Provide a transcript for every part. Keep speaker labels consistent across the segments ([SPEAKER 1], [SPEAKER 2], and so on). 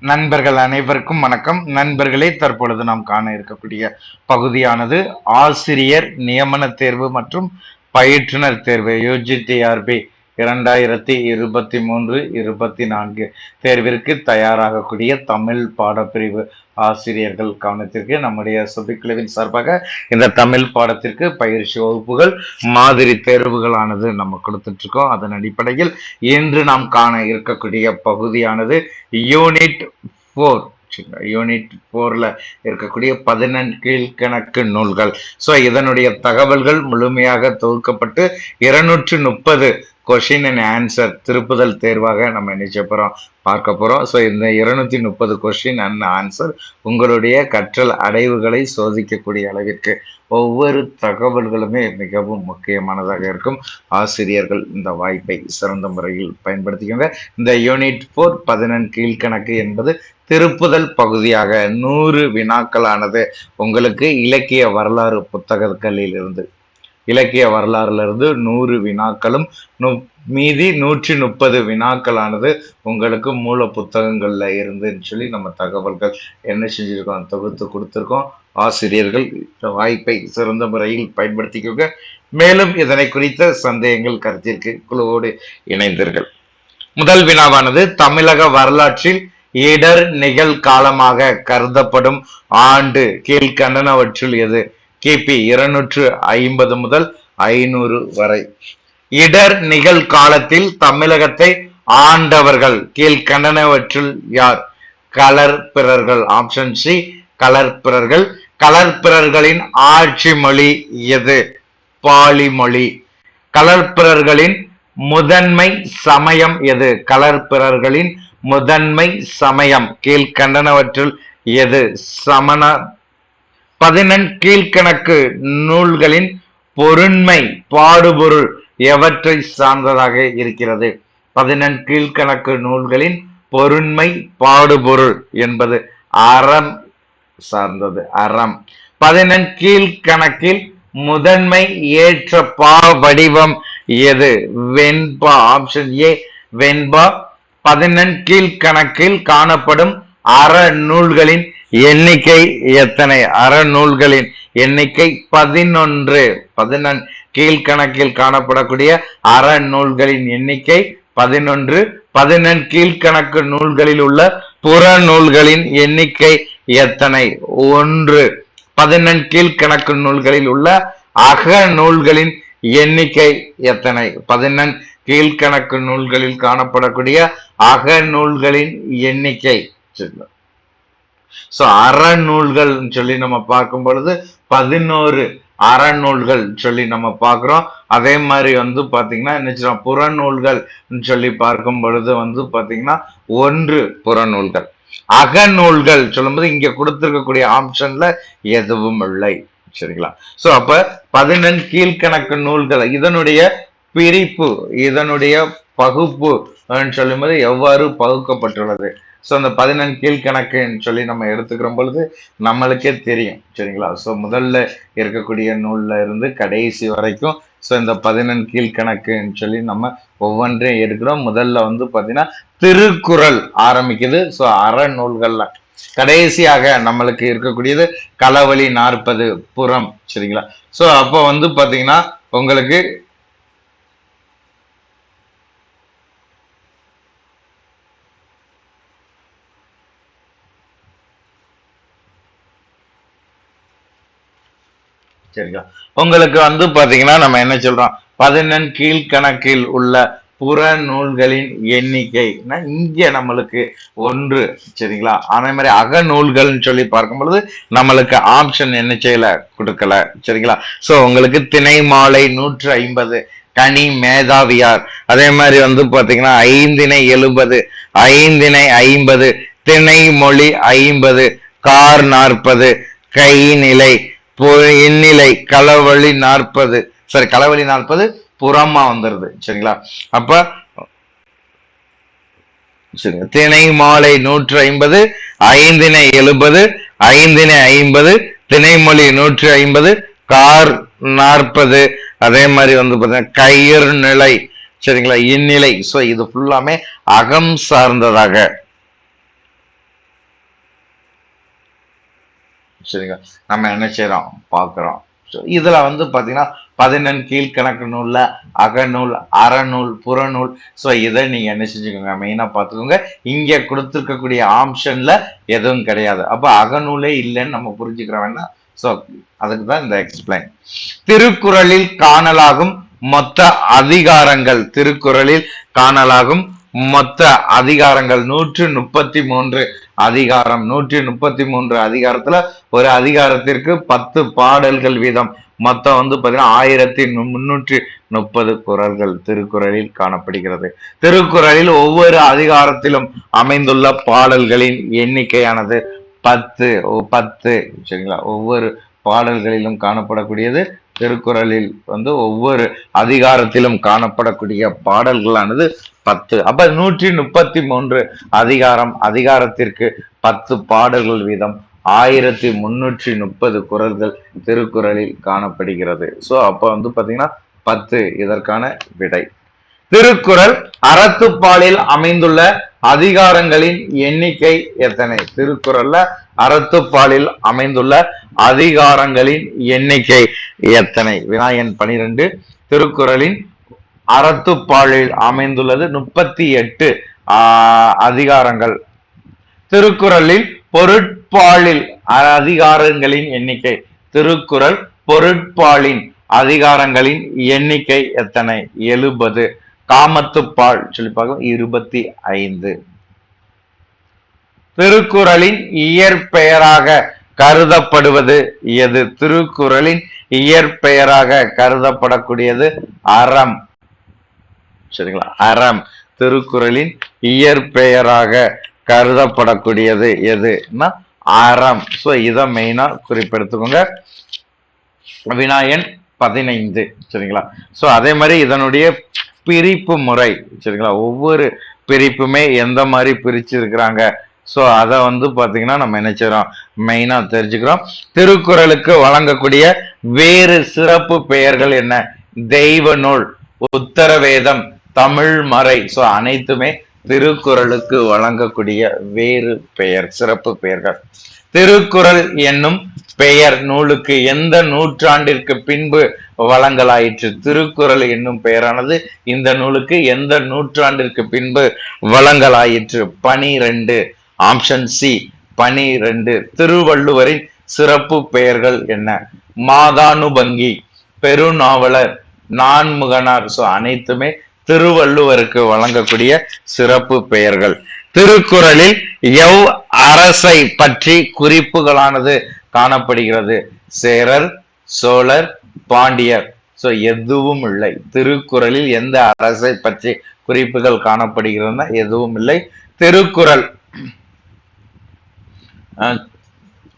[SPEAKER 1] நண்பர்கள் அனைவருக்கும் வணக்கம். நண்பர்களே, தற்பொழுது நாம் காண இருக்கக்கூடிய பகுதியானது ஆசிரியர் நியமன தேர்வு மற்றும் பயிற்றுனர் தேர்வு UGTRB 2023-24 தேர்விற்கு தயாராகக்கூடிய தமிழ் பாடப்பிரிவு ஆசிரியர்கள் கவனத்திற்கு நம்முடைய சுபிக்குழுவின் சார்பாக இந்த தமிழ் பாடத்திற்கு பயிற்சி வகுப்புகள் மாதிரி தேர்வுகளானது நம்ம கொடுத்துட்டு இருக்கோம். அதன் அடிப்படையில் இன்று நாம் காண இருக்கக்கூடிய பகுதியானது யூனிட் 4. யூனிட் 4ல இருக்கக்கூடிய 14 கீழ்கணக்கு நூல்கள். ஸோ இதனுடைய தகவல்கள் முழுமையாக தொகுக்கப்பட்டு 230 கொஸ்டின் அண்ட் ஆன்சர் திருப்புதல் தேர்வாக நம்ம நினைச்ச போறோம் பார்க்க போறோம். ஸோ இந்த 230 கொஸ்டின் அண்ட் ஆன்சர் உங்களுடைய கற்றல் அடைவுகளை சோதிக்கக்கூடிய அளவிற்கு ஒவ்வொரு தகவல்களுமே மிகவும் முக்கியமானதாக இருக்கும். ஆசிரியர்கள் இந்த வாய்ப்பை சிறந்த முறையில் பயன்படுத்திக்கோங்க. இந்த யூனிட் 4 14 கீழ்கணக்கு என்பது திருப்புதல் பகுதியாக 100 வினாக்களானது உங்களுக்கு இலக்கிய வரலாறு புத்தகங்களில் இருந்து இலக்கிய வரலாறுல இருந்து 100 வினாக்களும் மீதி 130 வினாக்களானது உங்களுக்கு மூல புத்தகங்கள்ல இருந்துன்னு சொல்லி நம்ம தகவல்கள் என்ன செஞ்சிருக்கோம், தொகுத்து கொடுத்துருக்கோம். ஆசிரியர்கள் இந்த வாய்ப்பை சிறந்த முறையில் பயன்படுத்திக்கோங்க. மேலும் இதனை குறித்த சந்தேகங்கள் கருத்திற்கு குழுவோடு இணைந்தீர்கள். முதல் வினாவானது தமிழக வரலாற்றில் இடர் நிகழ்காலமாக கருதப்படும் ஆண்டு கீழ்கண்டனவற்றுள் எது? கிபி 250 முதல் 500 வரை. இடர் நிகழ்காலத்தில் தமிழகத்தை ஆண்டவர்கள் கீழ்கண்டனவற்றுள் யார்? கலர்பிறர்கள். Option C கலர்பிறர்கள். கலர்பிறர்களின் ஆட்சி மொழி எது? பாலி மொழி. கலர்பிறர்களின் முதன்மை சமயம் எது? கலர்பிறர்களின் முதன்மை சமயம் கீழ்கண்டனவற்றுள் எது? சமண. 14 கீழ்கணக்கு நூல்களின் பொருண்மை பாடுபொருள் எவற்றை சார்ந்ததாக இருக்கிறது? 14 கீழ்கணக்கு நூல்களின் பொருண்மை பாடுபொருள் என்பது அறம் சார்ந்தது. அறம். 14 கீழ்கணக்கில் முதன்மை ஏற்ற பா வடிவம் எது? வெண்பா. ஆப்ஷன் ஏ வெண்பா. 14 கீழ்கணக்கில் காணப்படும் அறநூல்களின் எண்ணிக்கை எத்தனை? அறநூல்களின் எண்ணிக்கை 11. 14 கீழ்கணக்கில் காணப்படக்கூடிய அறநூல்களின் எண்ணிக்கை 11. 14 கீழ்கணக்கு நூல்களில் உள்ள புறநூல்களின் எண்ணிக்கை எத்தனை? 1. 14 கீழ்கணக்கு நூல்களில் உள்ள அகநூல்களின் எண்ணிக்கை எத்தனை? 14 கீழ்கணக்கு நூல்களில் காணப்படக்கூடிய அகநூல்களின் எண்ணிக்கை. சோ அறநூல்கள் சொல்லி நம்ம பார்க்கும் பொழுது 11 அறநூல்கள் சொல்லி நம்ம பார்க்கிறோம். அதே மாதிரி பாத்தீங்கன்னா என்ன புறநூல்கள் சொல்லி பார்க்கும் பொழுது பாத்தீங்கன்னா 1 புறநூல்கள். அகநூல்கள் சொல்லும்போது இங்க கொடுத்திருக்கக்கூடிய ஆப்ஷன்ல எதுவும் இல்லை. சரிங்களா? சோ அப்ப 14 கீழ்கணக்கு நூல்கள் இதனுடைய பிரிப்பு, இதனுடைய பகுப்பு சொல்லும்போது எவ்வாறு பகுக்கப்பட்டுள்ளது? ஸோ அந்த 14 கீழ்கணக்குன்னு சொல்லி நம்ம எடுத்துக்கிற பொழுது நம்மளுக்கே தெரியும். சரிங்களா? ஸோ முதல்ல இருக்கக்கூடிய நூல்ல இருந்து கடைசி வரைக்கும் ஸோ இந்த 14 கீழ்கணக்குன்னு சொல்லி நம்ம ஒவ்வொன்றையும் எடுக்கிறோம். முதல்ல பார்த்தீங்கன்னா திருக்குறள் ஆரம்பிக்குது. ஸோ அறநூல்கள்ல கடைசியாக நம்மளுக்கு இருக்கக்கூடியது களவழி 40 புறம். சரிங்களா? ஸோ அப்போ பார்த்தீங்கன்னா உங்களுக்கு சரிங்களா? உங்களுக்கு பாத்தீங்கன்னா நம்ம என்ன சொல்றோம், 14 கீழ்கணக்கில் உள்ள புறநூல்களின் எண்ணிக்கை இங்க நம்மளுக்கு 1. சரிங்களா? அதே மாதிரி அகநூல்கள்னு சொல்லி பார்க்கும் பொழுது நம்மளுக்கு ஆப்ஷன் என்ன செய்யல, கொடுக்கல. சரிங்களா? சோ உங்களுக்கு திணைமாலை 150, கனி மேதாவியார், அதே மாதிரி பாத்தீங்கன்னா ஐந்திணை 70, ஐந்திணை 50, திணைமொழி 50, கார் 40, கைநிலை எண்ணிலை களவழி 40. சரி, களவழி 40 புறமா வந்துருது. சரிங்களா? அப்ப திணை மாலை 150, ஐந்திணை 70, ஐந்திணை 50, திணைமொழி 150, கார் 40, அதே மாதிரி பாத்தீங்கன்னா கயிறு நிலை. சரிங்களா? இந்நிலை. சோ இது ஃபுல்லாமே அகம் சார்ந்ததாக சரிங்களா, நம்ம என்ன செய்யறோம் பார்க்கிறோம். இதுல வந்து பாத்தீங்கன்னா 14 கீழ்கணக்கு நூல்ல அகநூல், அறநூல், புறநூல். ஸோ இதை நீங்க என்ன செஞ்சுக்கோங்க, மெயினா பார்த்துக்கோங்க. இங்க கொடுத்துருக்கக்கூடிய ஆப்ஷன்ல எதுவும் கிடையாது. அப்ப அகநூலே இல்லைன்னு நம்ம புரிஞ்சுக்கிற வேண்டாம். ஸோ அதுக்கு தான் இந்த எக்ஸ்பிளைன். திருக்குறளில் காணலாகும் மொத்த அதிகாரங்கள், திருக்குறளில் காணலாகும் மொத்த அதிகாரங்கள் 133 அதிகாரம். 133 அதிகாரத்துல ஒரு அதிகாரத்திற்கு 10 பாடல்கள் வீதம். மொத்தம் வந்து பாத்தீங்கன்னா 1330 குறள்கள் திருக்குறளில் காணப்படுகிறது. திருக்குறளில் ஒவ்வொரு அதிகாரத்திலும் அமைந்துள்ள பாடல்களின் எண்ணிக்கையானது 10 சரிங்களா. ஒவ்வொரு பாடல்களிலும் காணப்படக்கூடியது திருக்குறளில் வந்து ஒவ்வொரு அதிகாரத்திலும் காணப்படக்கூடிய பாடல்களானது 10. அப்ப 133 அதிகாரம், அதிகாரத்திற்கு 10 பாடல்கள் வீதம் 1330 குறள்கள் திருக்குறளில் காணப்படுகிறது. சோ அப்ப வந்து பாத்தீங்கன்னா 10 இதற்கான விடை. திருக்குறள் அறத்துப்பாலில் அமைந்துள்ள அதிகாரங்களின் எண்ணிக்கை எத்தனை? திருக்குறள்ல அறத்துப்பாலில் அமைந்துள்ள அதிகாரங்களின் எண்ணிக்கை எத்தனை? வினாயன் 12. திருக்குறளின் அறத்துப்பாலில் அமைந்துள்ளது 38 அதிகாரங்கள். திருக்குறளில் பொருட்பாலில் அதிகாரங்களின் எண்ணிக்கை. திருக்குறள் பொருட்பாலின் அதிகாரங்களின் எண்ணிக்கை எத்தனை? 70. காமத்துப்பால் சொல்லி பார்க்கலாம் 25. திருக்குறளின் இயற்பெயராக கருதப்படுவது எது? திருக்குறளின் இயற்பெயராக கருதப்படக்கூடியது அறம். சரிங்களா, அறம் திருக்குறளின் இயற்பெயராக கருதப்படக்கூடியது எதுனா அறம். சோ இத மெயினா குறிப்பெடுத்துக்கோங்க. வினாயன் 15. சரிங்களா. சோ அதே மாதிரி இதனுடைய பிரிப்பு முறை. சரிங்களா, ஒவ்வொரு பிரிப்புமே எந்த மாதிரி பிரிச்சு இருக்கிறாங்க. சோ அத வந்து பாத்தீங்கன்னா நம்ம என்ன செய்யறோம், மெயினா தெரிஞ்சுக்கிறோம். திருக்குறளுக்கு வழங்கக்கூடிய வேறு சிறப்பு பெயர்கள் என்ன? தெய்வ நூல், உத்தரவேதம், தமிழ் மறை. சோ அனைத்துமே திருக்குறளுக்கு வழங்கக்கூடிய வேறு பெயர், சிறப்பு பெயர்கள். திருக்குறள் என்னும் பெயர் நூலுக்கு எந்த நூற்றாண்டிற்கு பின்பு வழங்கலாயிற்று? திருக்குறள் என்னும் பெயரானது இந்த நூலுக்கு எந்த நூற்றாண்டிற்கு பின்பு வழங்கலாயிற்று? 12. Option C 12. திருவள்ளுவரின் சிறப்பு பெயர்கள் என்ன? மாதானுபங்கி, பெருநாவலர், நான்முகனார். சோ அனைத்துமே திருவள்ளுவருக்கு வழங்கக்கூடிய சிறப்பு பெயர்கள். திருக்குறளில் எவ் அரசை பற்றி குறிப்புகளானது காணப்படுகிறது? சேரர், சோழர், பாண்டியர். சோ எதுவும் இல்லை. திருக்குறளில் எந்த அரசை பற்றி குறிப்புகள் காணப்படுகிறதுனா எதுவும் இல்லை. திருக்குறள்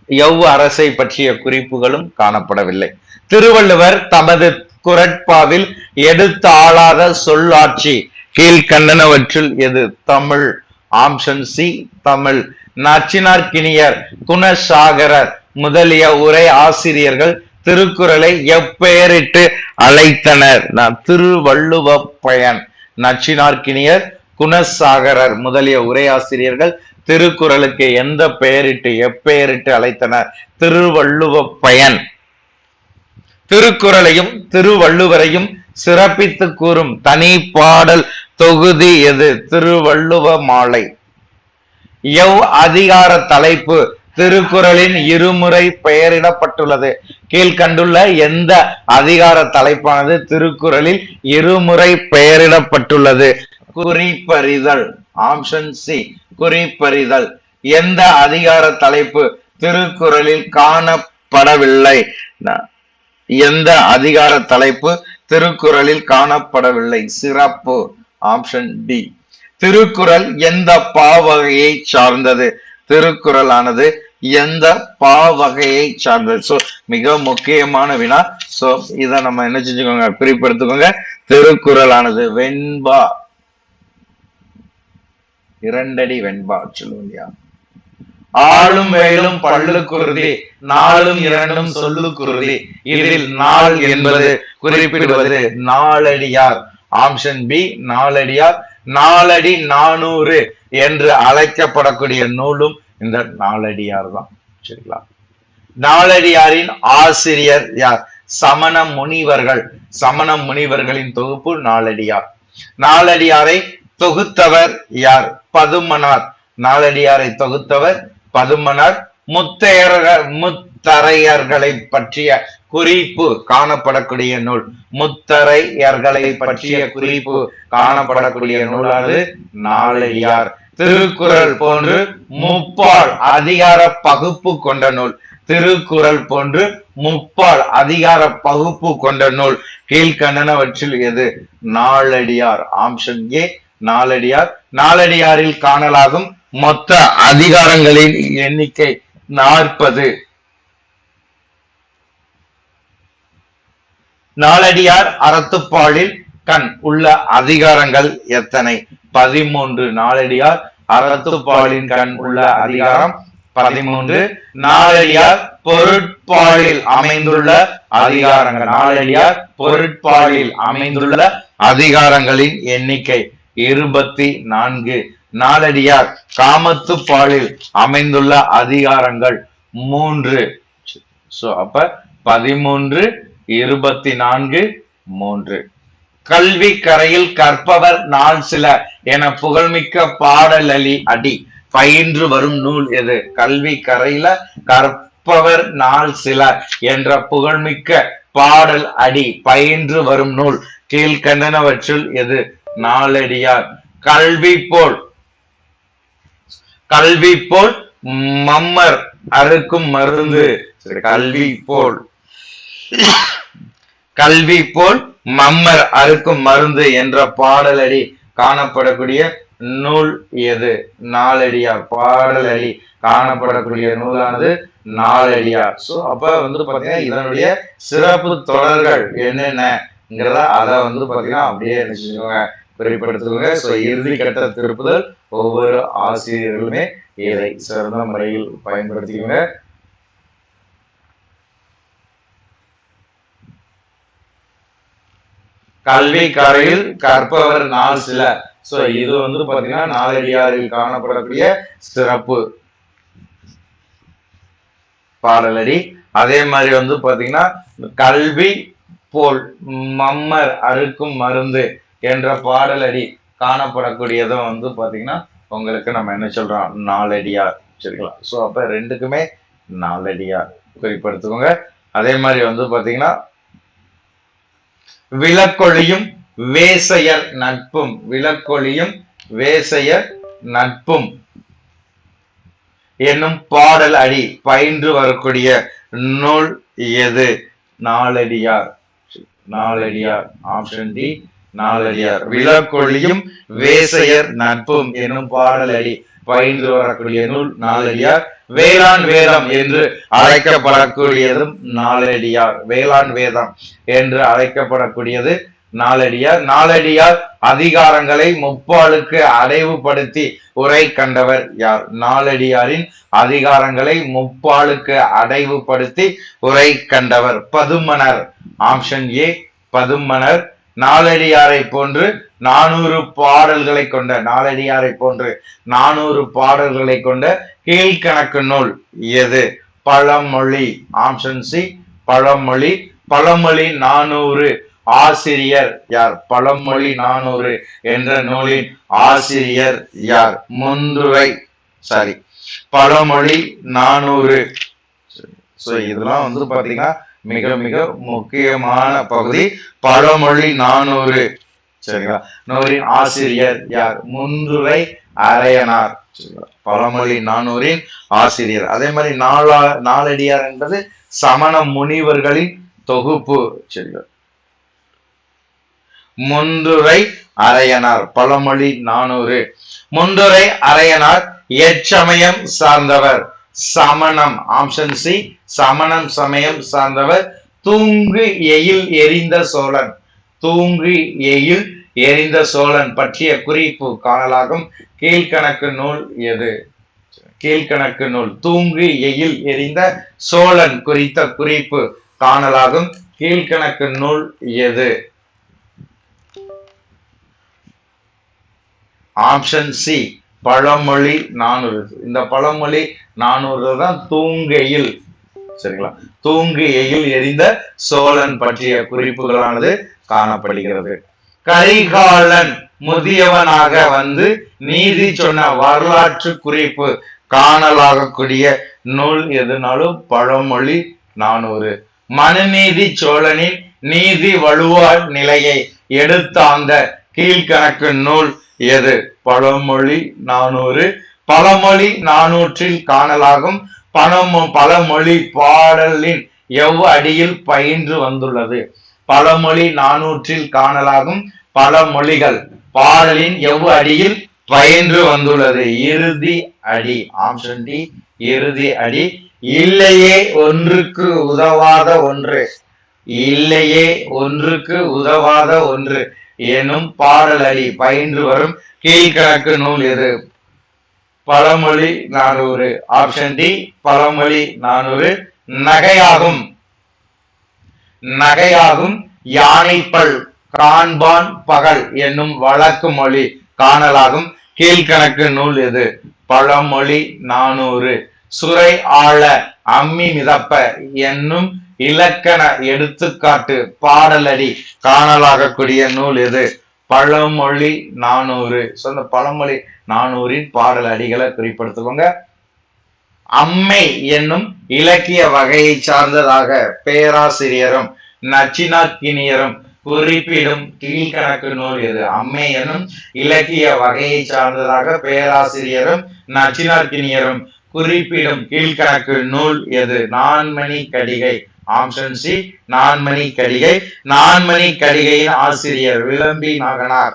[SPEAKER 1] எவ் அரசை பற்றிய குறிப்புகளும் காணப்படவில்லை. திருவள்ளுவர் தமது குறட்பாவில் எடுத்து ஆளாத சொல்லாட்சி கீழ்கண்டனவற்றில் எது? தமிழ். Option C Tamil. நச்சினார்க்கினியர், குணசாகரர் முதலிய உரை ஆசிரியர்கள் திருக்குறளை எப்பெயரிட்டு அழைத்தனர்? திருவள்ளுவ பயன். நச்சினார்க்கினியர், குணசாகரர் முதலிய உரையாசிரியர்கள் திருக்குறளுக்கு எந்த பெயரிட்டு எப்பெயரிட்டு அழைத்தனர்? திருவள்ளுவ பயன். திருக்குறளையும் திருவள்ளுவரையும் சிறப்பித்து கூறும் தனி பாடல் தொகுதி எது? திருவள்ளுவ மாலை. எவ் அதிகார தலைப்பு திருக்குறளின் இருமுறை பெயரிடப்பட்டுள்ளது? கீழ்கண்டுள்ள எந்த அதிகார தலைப்பானது திருக்குறளில் இருமுறை பெயரிடப்பட்டுள்ளது? குறிப்பறிதல். ஆப்ஷன் சி குறிப்பறிதல். எந்த அதிகார தலைப்பு திருக்குறளில் காணப்படவில்லை? எந்த அதிகார தலைப்பு திருக்குறளில் காணப்படவில்லை? சிறப்பு. Option D. திருக்குறள் எந்த பாவகையை சார்ந்தது? திருக்குறள் ஆனது எந்த பாவகையை சார்ந்தது? சோ மிக முக்கியமான வினா. சோ இத நம்ம என்ன செஞ்சுக்கோங்க, குறிப்பெடுத்துக்கோங்க. திருக்குறள் ஆனது வெண்பா, இரண்டடி வெண்பா சொல்லுவியா. ஆளும் வேலும் பல்லு குருதி, நாளும் இரண்டும் சொல்லு குருதி. இதில் நாள் என்பது குறிப்பிடுவது நாலடியார். Option B Naladiyar. நாலடி 400 என்று அழைக்கப்படக்கூடிய நூலும் இந்த நாலடியார் தான். சரிங்களா. நாலடியாரின் ஆசிரியர் யார்? சமண முனிவர்கள். சமண முனிவர்களின் தொகுப்பு நாலடியார். நாலடியாரை தொகுத்தவர் யார்? பதுமனார். நாலடியாரை தொகுத்தவர் பதுமனார். முத்தரையர்களை பற்றிய குறிப்பு காணப்படக்கூடிய நூல். முத்தரையர்களை பற்றிய குறிப்பு காணப்படக்கூடிய நூலானது நாலடியார். திருக்குறள் போன்று முப்பால் அதிகார பகுப்பு கொண்ட நூல். திருக்குறள் போன்று முப்பால் அதிகார பகுப்பு கொண்ட நூல் கீழ்கண்டனவற்றில் எது? நாலடியார். Option A Naladiyar. நாலடியாரில் காணலாகும் மொத்த அதிகாரங்களின் எண்ணிக்கை 40. நாலடியார் அறத்துப்பாலில் கண் உள்ள அதிகாரங்கள் எத்தனை? 13. நாலடியார் அறத்துப்பாலின் கண் உள்ள அதிகாரம் 13. நாலடியார் பொருட்பாலில் அமைந்துள்ள அதிகாரங்கள். நாலடியார் பொருட்பாலில் அமைந்துள்ள அதிகாரங்களின் எண்ணிக்கை 24. நாலடியார் காமத்துப்பாலில் அமைந்துள்ள அதிகாரங்கள் 3. அப்ப 13, 24, 3. கல்வி கரையில் கற்பவர் நாள் சில என புகழ்மிக்க பாடலி அடி பயின்று வரும் நூல் எது? கல்வி கரையில கற்பவர் நாள் சில என்ற புகழ்மிக்க பாடல் அடி பயின்று வரும் நூல் கீழ்கண்டனவற்றுள் எது? நாலடியார். கல்வி போல் மம்மர் அறுக்கும் மருந்து. கல்வி போல் மம்மர் அறுக்கும் மருந்து என்ற பாடலடி காணப்படக்கூடிய நூல் எது? நாலடியார். பாடலடி காணப்படக்கூடிய நூலானது நாலடியார். சோ அப்ப பாத்தீங்கன்னா இதனுடைய சிறப்பு தொடர்கள் என்னென்னங்கிறத அதை பாத்தீங்கன்னா அப்படியே நினைச்சுக்கோங்க, குறிப்பிடுத்துக்கோங்க. சோ இறுதி கட்ட திருப்புதல் ஒவ்வொரு ஆசிரியர்களுமே இதை சிறந்த முறையில் பயன்படுத்திக்கோங்க. கல்வி கரையில் கற்பவர் நாள் சில. சோ இது பாத்தீங்கன்னா நாலடியாரில் காணப்படக்கூடிய சிறப்பு பாடலடி. அதே மாதிரி பாத்தீங்கன்னா கல்வி போல் மம்மர் அறுக்கும் மருந்து என்ற பாடலடி காணப்படக்கூடியதும் பாத்தீங்கன்னா உங்களுக்கு நம்ம என்ன சொல்றோம்? நாலடியார். சரிங்களா? சோ அப்ப ரெண்டுக்குமே நாலடியார் குறிப்பிடுத்துக்கோங்க. அதே மாதிரி பாத்தீங்கன்னா விளக்கொளியும் வேசையர் நட்பும். விளக்கொளியும் வேசையர் நட்பும் என்னும் பாடல் அடி பயின்று வரக்கூடிய நூல் எது? நாலடியார். நாலடியார். Option D Naladiyar. விளக்கொளியும் வேசையர் நட்பும் என்னும் பாடல் அடி பயின்று வரக்கூடிய நூல் நாலடியார். வேளாண் வேதம் என்று அழைக்கப்படக்கூடியதும் நாலடியார். வேளாண் வேதம் என்று அழைக்கப்படக்கூடியது நாலடியார். நாலடியார் அதிகாரங்களை முப்பாலுக்கு அடைவுபடுத்தி உரை கண்டவர் யார்? நாலடியாரின் அதிகாரங்களை முப்பாலுக்கு அடைவுபடுத்தி உரை கண்டவர் பதுமனர். Option A பதுமனர். நாலடியாரை போன்று 400 பாடல்களை கொண்ட நாலடியாரை போன்று 400 பாடல்களை கொண்ட கீழ்கணக்கு நூல் எது? பழமொழி. ஆப்ஷன் சி பழமொழி. பழமொழி 400 ஆசிரியர் யார்? பழமொழி 400 என்ற நூலின் ஆசிரியர் யார்? முந்துரை. பழமொழி 400. இதெல்லாம் பாத்தீங்கன்னா மிக மிக முக்கியமான பகுதி. பழமொழி 400. சரிங்களா? நூலின் ஆசிரியர் யார்? முந்துரை அரையனார். பழமொழி 400 ஆசிரியர். அதே மாதிரி நாலடியார் என்பது சமண முனிவர்களின் தொகுப்பு. சரிங்களா? முந்துரை அரையனார். பழமொழி 400. முந்துரை அரையனார் எச்சமயம் சார்ந்தவர்? சமணம். ஆப்ஷன் சி சமணம் சமயம் சார்ந்தவர். தூங்கு எயில் எரிந்த சோழன். தூங்கு எயில் எரிந்த சோழன் பற்றிய குறிப்பு காணலாகும் கீழ்கணக்கு நூல் எது? கீழ்கணக்கு நூல். தூங்கு எயில் எரிந்த சோழன் குறித்த குறிப்பு காணலாகும் கீழ்கணக்கு நூல் எது? ஆப்ஷன் சி பழமொழி 400. இந்த பழமொழி 400 தான் தூங்கையில் சரிங்களா. தூங்கு எயில் எரிந்த சோழன் பற்றிய குறிப்புகளானது காணப்படுகிறது. கரிகாலன் முதியவனாக வந்து நீதி சொன்ன வரலாற்று குறிப்பு காணலாகக்கூடிய நூல் எதுனாலும் பழமொழி 400. மனுநீதி சோழனின் நீதி வலுவாழ் நிலையை எடுத்தாந்த கீழ்கணக்கு நூல் எது? பழமொழி 400. பழமொழி 400 காணலாகும் பழமொழி பாடலின் எவ் அடியில் பயின்று வந்துள்ளது? பழமொழி 400 காணலாகும் பழமொழிகள் பாடலின் எவ் அடியில் பயின்று வந்துள்ளது? இறுதி அடி. ஆப்ஷன் டி இறுதி அடி. இல்லையே ஒன்றுக்கு உதவாத ஒன்று, இல்லையே ஒன்றுக்கு உதவாத ஒன்று எனும் பாடல் அடி பயின்று வரும் கீழ்கணக்கு நூல் எது? பழமொழி 400. ஆப்ஷன் டி பழமொழி 400. நகையாகும். நகையாகும் யானைப்பல் காண்பான் பகல் என்னும் வழக்கு மொழி காணலாகும் கீழ்கணக்கு நூல் எது? பழமொழி 400. சுரை ஆழ அம்மி மிதப்ப என்னும் இலக்கண எடுத்துக்காட்டு பாடலடி காணலாகக்கூடிய நூல் எது? பழமொழி 400. இந்த பழமொழி 400 பாடல் அடிகளை குறிப்பிடுத்துக்கோங்க. அம்மை என்னும் இலக்கிய வகையை சார்ந்ததாக பேராசிரியரும் நச்சினார்க்கினியரும் குறிப்பிடும் கீழ்கணக்கு நூல் எது? அம்மை என்னும் இலக்கிய வகையை சார்ந்ததாக பேராசிரியரும் நச்சினார்க்கினியரும் குறிப்பிடும் கீழ்கணக்கு நூல் எது? நான்மணி கடிகை. ஆப்ஷன் சி நான்மணி கடிகை. நான்மணி கடிகையின் ஆசிரியர் விளம்பி நாகனார்.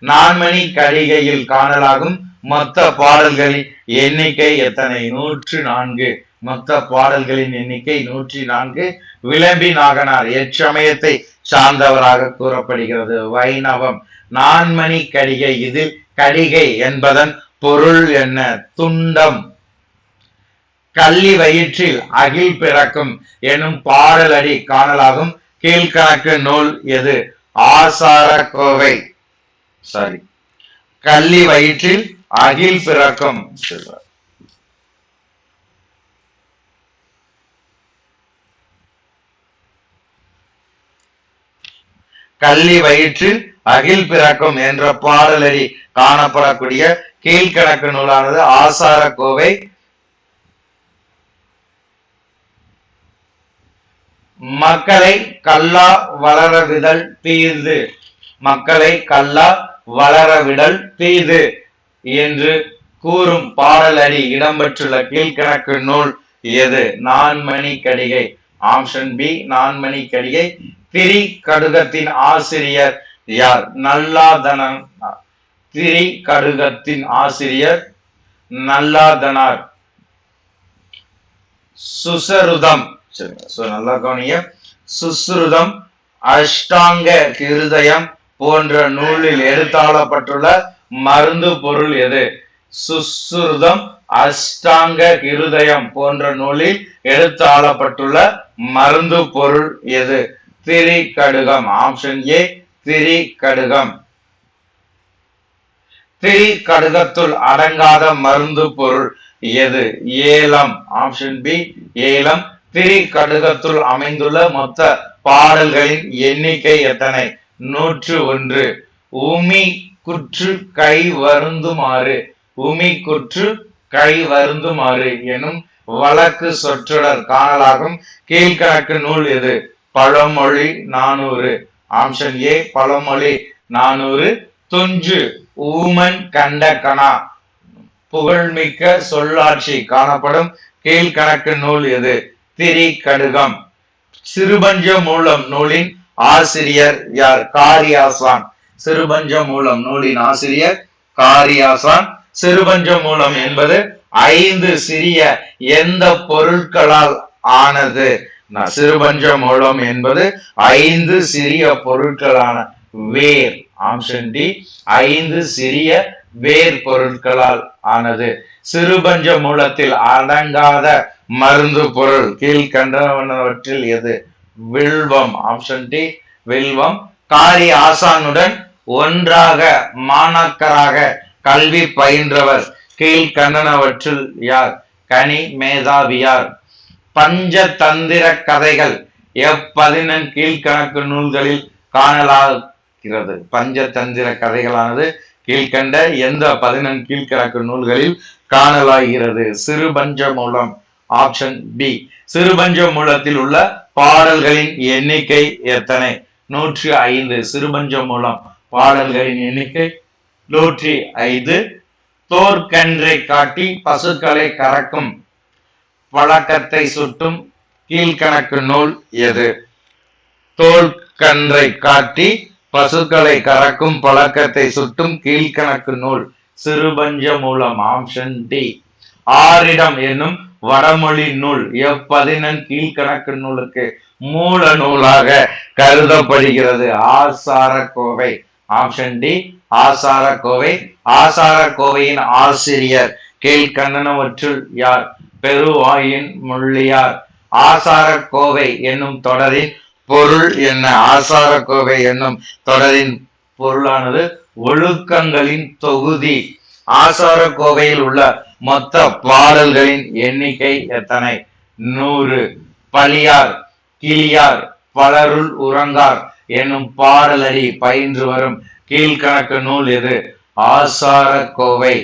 [SPEAKER 1] நான்மணி கடிகையில் காணலாகும் மொத்த பாடல்களின் எண்ணிக்கை எத்தனை? 104. மொத்த பாடல்களின் எண்ணிக்கை 104. விளம்பி நாகனார் எச்சமயத்தை சார்ந்தவராக கூறப்படுகிறது. வைணவம். நான்மணி கடிகை. இதில் கடிகை என்பதன் பொருள் என்ன? துண்டம். கள்ளி வயிற்றில் அகில் பிறக்கும் எனும் பாடலடி காணலாகும் கீழ்கணக்கு நூல் எது? ஆசார கோவை. சாரி, கள்ளி வயிற்றில் அகில் பிறக்கும். கள்ளி வயிற்றில் அகில் பிறக்கும் என்ற பாடலடி காணப்படக்கூடிய கீழ்கணக்கு நூலானது ஆசார கோவை. மக்களை கல்லா வளரவிடல் தீது. மக்களை கல்லா வளரவிடல் தீது என்று கூறும் பாடலடி இடம்பெற்றுள்ள கீழ்கணக்கு நூல் எது? நான்மணி கடிகை. ஆப்ஷன் பி நான்மணி கடிகை. திரி கடுகத்தின் ஆசிரியர் யார்? நல்லாதனார். திரி கடுகத்தின் ஆசிரியர் நல்லாதனார். சுசருதம். நல்லா கவனிய. சுஸ்ருதம் அஷ்டாங்க இருதயம் போன்ற நூலில் எடுத்தாளப்பட்டுள்ள மருந்து பொருள் எது? சுஸ்ருதம் அஷ்டாங்க இருதயம் போன்ற நூலில் எடுத்தாளப்பட்டுள்ள மருந்து பொருள் எது? திரி கடுகம். ஆப்ஷன் ஏ திரி கடுகம். திரி கடுகத்துள் அடங்காத மருந்து பொருள் எது? ஏலம். ஆப்ஷன் பி ஏலம். திரி கடுகத்துள் அமைந்துள்ள மொத்த பாடல்களின் எண்ணிக்கை எத்தனை? 101. உமி குற்று கை வருந்துமாறு. உமி குற்று கை வருந்துமாறு எனும் வழக்கு சொற்றொடர் காணலாகும் கீழ்கணக்கு நூல் எது? பழமொழி 400. ஆப்ஷன் ஏ பழமொழி 400. துஞ்சு ஊமன் கண்ட கணா புகழ்மிக்க சொல்லாட்சி காணப்படும் கீழ்கணக்கு நூல் எது? திரி கடுகம். சிறுபஞ்ச மூலம் நூலின் ஆசிரியர் யார்? காரியாசான். சிறுபஞ்ச மூலம் நூலின் ஆசிரியர் காரியாசான். சிறுபஞ்ச மூலம் என்பது 5 சிறிய எந்த பொருட்களால் ஆனது? சிறுபஞ்ச மூலம் என்பது 5 சிறிய பொருட்களான வேர். ஆப்ஷன் டி 5 சிறிய வேர் பொருட்களால் ஆனது. சிறுபஞ்ச மூலத்தில் அடங்காத மருந்து பொருள் கீழ்கண்டவற்றில் எது? வில்வம். ஆப்ஷன் டி வில்வம். காரி ஆசானுடன் ஒன்றாக மாணாக்கராக கல்வி பயின்றவர் கீழ்கண்டனவற்றில் யார்? கனி மேதாவியார். பஞ்சதந்திர கதைகள் எ11 கீழ்கணக்கு நூல்களில் காணலாகிறது. பஞ்சதந்திர கதைகளானது கீழ்கண்ட எந்த 11 கீழ்கணக்கு நூல்களில் காணலாகிறது? சிறுபஞ்ச மூலம், ஆப்ஷன் பி. சிறுபஞ்ச மூலத்தில் உள்ள பாடல்களின் எண்ணிக்கை எத்தனை? 105. சிறுபஞ்ச மூலம் பாடல்களின் எண்ணிக்கை 105. தோற்கன்றை காட்டி பசுக்களை கறக்கும் பழக்கத்தை சுட்டும் கீழ்கணக்கு நூல் எது? தோற்கன்றை காட்டி பசுக்களை கறக்கும் பழக்கத்தை சுட்டும் கீழ்கணக்கு நூல் சிறுபஞ்ச மூலம், ஆப்ஷன் டி. ஆரிடம் என்னும் வடமொழி நூல் எ11 கீழ்கணக்கு நூலுக்கு மூல நூலாக கருதப்படுகிறது? Acharakkovai, option D. ஆசாரக்கோவை. ஆசாரக்கோவையின் ஆசிரியர் கீழ்கண்டனவற்றுள் யார்? பெருவாயின் முள்ளியார். ஆசாரக்கோவை என்னும் தொடரின் பொருள் என்ன? ஆசாரக்கோவை என்னும் தொடரின் பொருளானது ஒழுக்கங்களின் தொகுதி. ஆசாரக்கோவையில் உள்ள மொத்த பாடல்களின் எண்ணிக்கை எத்தனை? 100. பழியார், கிளியார், பலருள் உறங்கார் என்னும் பாடலடி பயின்று வரும் கீழ்கணக்கு நூல் எது? ஆசாரக்கோவை.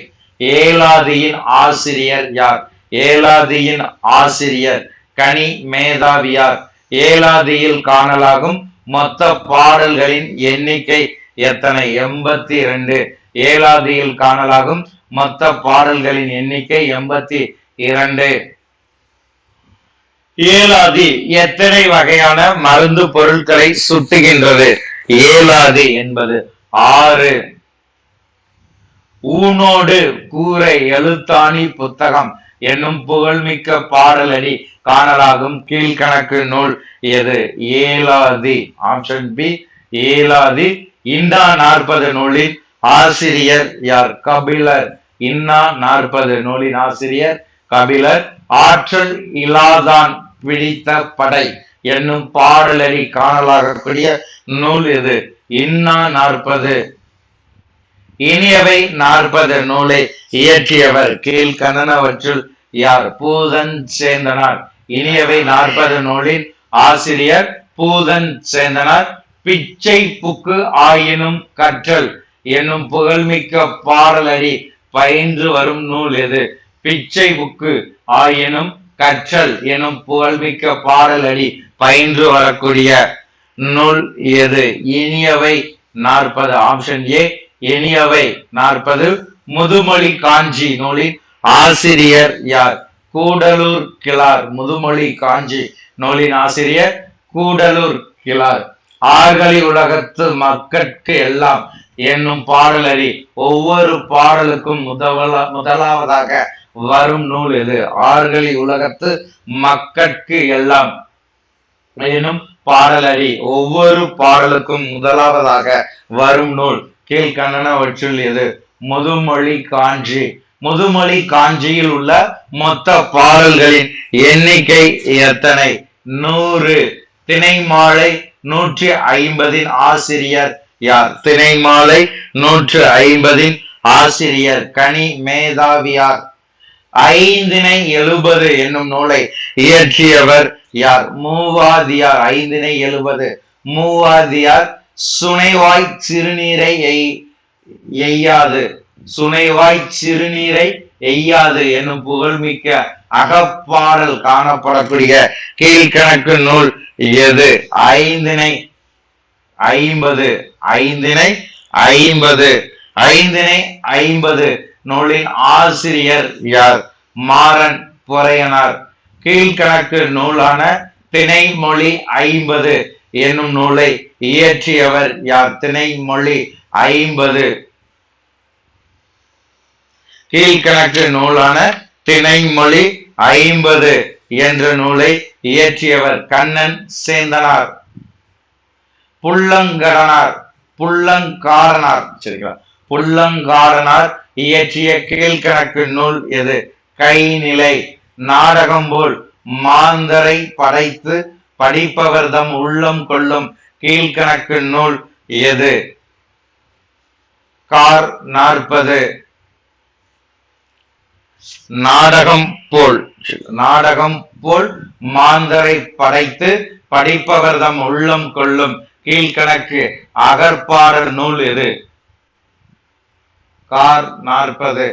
[SPEAKER 1] ஏலாதியின் ஆசிரியர் யார்? ஏலாதியின் ஆசிரியர் கனி மேதாவியார். ஏலாதியில் காணலாகும் மொத்த பாடல்களின் எண்ணிக்கை எத்தனை? 82. ஏலாதியில் காணலாகும் மொத்த பாடல்களின் எண்ணிக்கை 82. ஏலாதி எத்தனை வகையான மருந்து பொருட்களை சுட்டுகின்றது? ஏலாதி என்பது 6. ஊனோடு கூரை எழுத்தாணி புத்தகம் என்னும் புகழ்மிக்க பாடலடி காணலாகும் கீழ்கணக்கு நூல் எது? ஏலாதி, ஆப்ஷன் பி. ஏலாதி. இன்னா 40 நூலின் ஆசிரியர் யார்? கபிலர். இன்னா 40 நூலின் ஆசிரியர் கபிலர். ஆற்றல் இலாதான் பிடித்த படை என்னும் பாடலடி காணலாகக்கூடிய நூல் எது? இன்னா 40. இனியவை 40 நூலை இயற்றியவர் கீழ்கண்டனவற்றுள் யார்? பூதன் சேந்தனார். இனியவை 40 நூலின் ஆசிரியர் பூதன் சேந்தனார். பிச்சை புக்கு ஆயினும் கற்றல் என்னும் புகழ்மிக்க பாடலடி பயின்று வரும் நூல் எது? பிச்சை புக்கு ஆயினும் கற்றல் எனும் புகழ்மிக்க பாடலடி பயின்று வரக்கூடிய நூல் எது? இனியவை 40, ஆப்ஷன் ஏ. இனியவை 40. முதுமொழி காஞ்சி நூலின் ஆசிரியர் யார்? கூடலூர் கிழார். முதுமொழி காஞ்சி நூலின் ஆசிரியர் கூடலூர் கிழார். ஆகலி உலகத்து மக்கட்கு எல்லாம் என்னும் பாடலடி ஒவ்வொரு பாடலுக்கும் முதலாவதாக வரும் நூல் எது? ஆகலி உலகத்து மக்கட்கு எல்லாம் எனும் பாடலடி ஒவ்வொரு பாடலுக்கும் முதலாவதாக வரும் நூல் கீழ்கண்டனவற்றுள் எது? முதுமொழி காஞ்சி. முதுமொழி காஞ்சியில் உள்ள மொத்த பாடல்களின் எண்ணிக்கை எத்தனை? 100. திணைமாலை 150 ஆசிரியர் யார்? திணைமாலை 150 ஆசிரியர் கனி மேதாவியார். ஐந்திணை 70 என்னும் நூலை இயற்றியவர் யார்? மூவாதியார். ஐந்திணை 70 மூவாதியார். சுனைவாய் சிறுநீரை எய்யாது, சுனைவாய் சிறுநீரை எய்யாது என்னும் புகழ்மிக்க அகப்பாடல் காணப்படக்கூடிய கீழ்கணக்கு நூல் எது? ஐந்திணை 50. ஐந்திணை 50. ஐந்திணை 50 நூலின் ஆசிரியர் யார்? மாறன் பொறையனார். கீழ்கணக்கு நூலான திணைமொழி 50 என்னும் நூலை இயற்றியவர் யார்? திணைமொழி 50. கீழ்கணக்கு நூலான திணைமொழி 50 என்ற நூலை இயற்றியவர் கண்ணன் சேந்தனார். புல்லங்கடனார் புல்லங்காரனார் சரிங்களா? புல்லங்காரனார் இயற்றிய கீழ்கணக்கு நூல் எது? கைநிலை. நாடகம் போல் மாந்தரை படைத்து படிப்பவர் தம் உள்ளம் கொள்ளும் கீழ்கணக்கு நூல் எது? கார் 40. நாடகம் போல் நாடகம் போல் மாந்தரை படைத்து படிப்பவர் தம் உள்ளம் கொள்ளும் கீழ்கணக்கு அகற்பாடல் நூல் எது? கார் 40.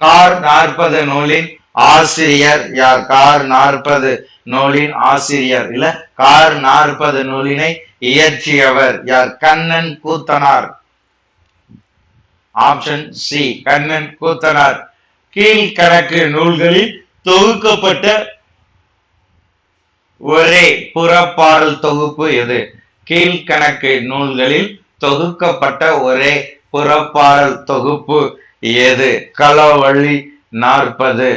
[SPEAKER 1] கார் 40 நூலின் ஆசிரியர் யார்? கார் 40 நூலின் ஆசிரியர் இல்ல கார் 40 நூலினை இயற்றியவர் யார்? கண்ணன் கூத்தனார். Option C Kannan Koothanar. கீழ்கணக்கு நூல்களில் தொகுக்கப்பட்ட ஒரே புறப்பாடல் தொகுப்பு எது? கீழ்கணக்கு நூல்களில் தொகுக்கப்பட்ட ஒரே புறப்பாடல் தொகுப்பு எது? களவழி 40.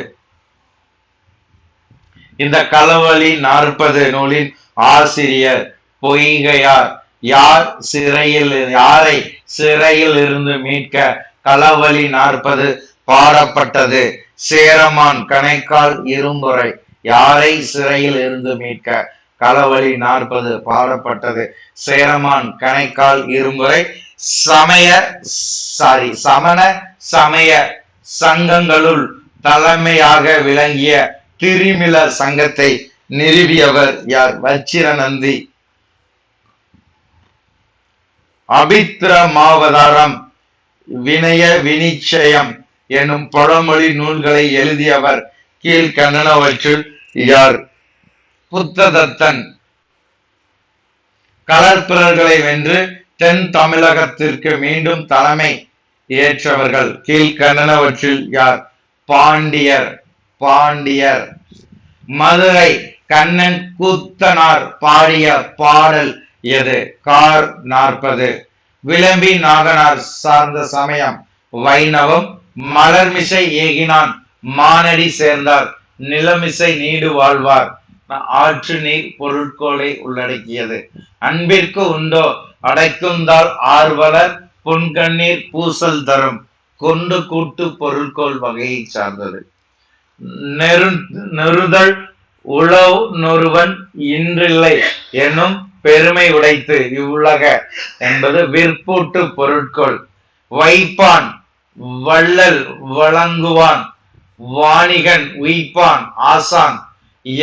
[SPEAKER 1] இந்த களவழி 40 நூலின் ஆசிரியர் பொய்கையார். யாரை சிறையில் இருந்து மீட்க களவழி 40 பாடப்பட்டது? சேரமான் கணைக்கால் இரும்புரை. யாரை சிறையில் இருந்து மீட்க களவழி 40 பாடப்பட்டது? சேரமான் கணைக்கால் இரும்புரை. சமண சமய சங்கங்களுள் தலைமையாக விளங்கிய திரிமிலர் சங்கத்தை நிறுவியவர் யார்? வச்சிரநந்தி. அபித்திரமாவதாரம் வினய வினிச்சயம் எனும் பழமொழி நூல்களை எழுதியவர் கீழ்கண்டனவற்றுள் யார்? புத்ததத்தன். களப்பிரர்களை வென்று தென் தமிழகத்திற்கு மீண்டும் தலைமை ஏற்றவர்கள் கீழ்கண்டனவற்றில் யார்? பாண்டியர். மதுரை கண்ணன் கூத்தனார் பாடிய பாடல் எது? கார் 40. விளம்பி நாகனார் சார்ந்த சமயம் வைணவம். மலர்மிசை ஏகினான் மானடி சேர்ந்தார் நிலமிசை நீடு வாழ்வார் ஆற்று நீர் பொருட்கோளை உள்ளடக்கியது. அன்பிற்கு உண்டோ அடைக்குந்தால் ஆர்வலர் புன்கண்ணீர் பூசல் தரும் கொண்டு கூட்டு பொருட்கோள் வகையை சார்ந்தது. நெருதல் உழவு நொருவன் இன்றில்லை என்னும் பெருமை உடைத்து இவ்வுலக என்பது விற்பூட்டு பொருட்கோள். வைப்பான் வள்ளல் வழங்குவான் வாணிகன் உய்ப்பான் ஆசான்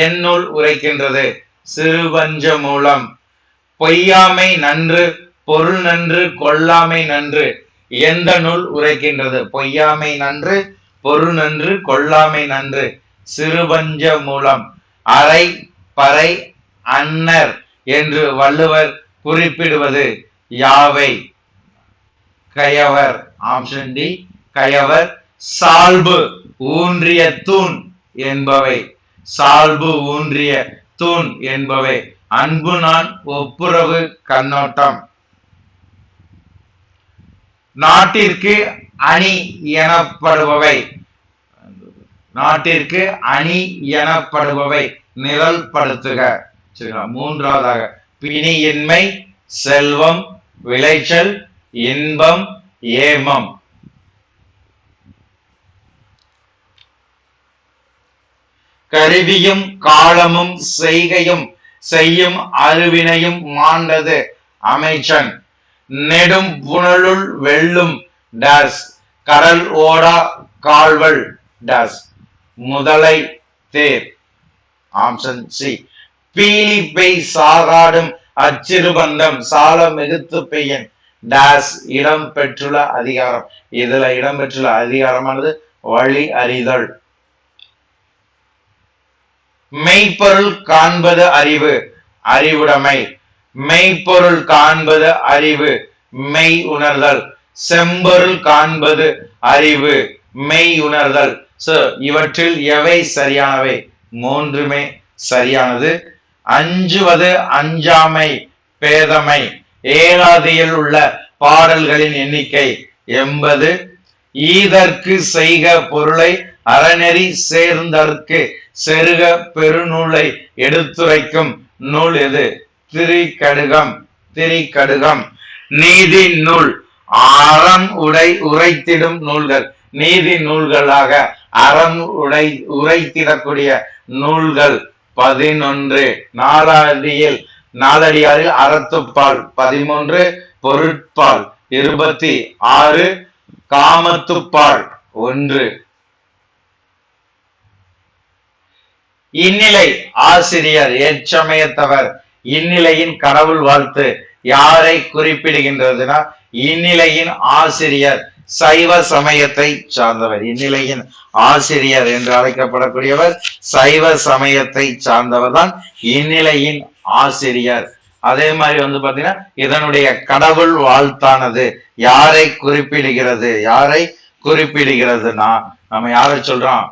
[SPEAKER 1] என்னுள் உரைக்கின்றது? சிறுவஞ்ச மூலம். பொய்யாமை நன்று பொருள் நன்று கொல்லாமை நன்று எந்த நூல் உரைக்கின்றது? பொய்யாமை நன்று பொருள் நன்று கொல்லாமை நன்று. சிறுவஞ்ச மூலம். அரை பறை அன்னர் என்று வள்ளுவர் குறிப்பிடுவது யாவை? கயவர். ஆப்ஷன் டி கயவர். சால்பு ஊன்றிய தூண் என்பவை. சால்பு ஊன்றிய தூண் என்பவை. அன்பு நான் ஒப்புரவு கண்ணோட்டம். நாட்டிற்கு அணி எனப்படுபவை. நாட்டிற்கு அணி எனப்படுபவை நிரல் படுத்துக. மூன்றாவதாக பிணியின்மை செல்வம் விளைச்சல் இன்பம் ஏமம். கருவியும் காலமும் செய்கையும் செய்யும் அருவினையும் மாண்டது அமைச்சன். நெடும் புனலுள் வெல்லும் டாஸ் கடல் ஓடா கால்வல் டாஸ் முதலை தேர். Option C. பீலி பெய் சாகாடும் அச்சிறுபந்தம் சால மிகுத்து பெய்யன் டாஸ் இடம் பெற்றுள்ள அதிகாரம். இதுல இடம்பெற்றுள்ள அதிகாரமானது வழி அறிதல். மெய்ப்பொருள் காண்பது அறிவு அறிவுடைமை. மெய்ப்பொருள் காண்பது அறிவு மெய் உணர்தல். செம்பொருள் காண்பது அறிவு மெய் உணர்தல். இவற்றில் எவை சரியானவை? மூன்றுமே சரியானது. அஞ்சுவது அஞ்சாமை பேதமை. ஏழாதியில் உள்ள பாடல்களின் எண்ணிக்கை 80. ஈதற்கு செய்க பொருளை அறநெறி சேர்ந்தற்கு செருக பெருநூலை எடுத்துரைக்கும் நூல் எது? திரிகடுகம். நீதி நூல் அறம் உரைத்திடும் நூல்கள். நீதி நூல்களாக அறம் உரைத்திடக்கூடிய நூல்கள் 11. நாலடியாரில் அறத்துப்பால் 13. பொருட்பால் 26. காமத்துப்பால் 1. இந்நிலை ஆசிரியர் எச்சமயத்தவர். இந்நிலையின் கடவுள் வாழ்த்து யாரை குறிப்பிடுகின்றதுன்னா இந்நிலையின் ஆசிரியர் சைவ சமயத்தை சார்ந்தவர். இந்நிலையின் ஆசிரியர் என்று அழைக்கப்படக்கூடியவர் சைவ சமயத்தை சார்ந்தவர் தான் இந்நிலையின் ஆசிரியர். அதே மாதிரி வந்து பாத்தீங்கன்னா இதனுடைய கடவுள் வாழ்த்தானது யாரை குறிப்பிடுகிறது? யாரை குறிப்பிடுகிறதுனா நம்ம யாரை சொல்றோம்?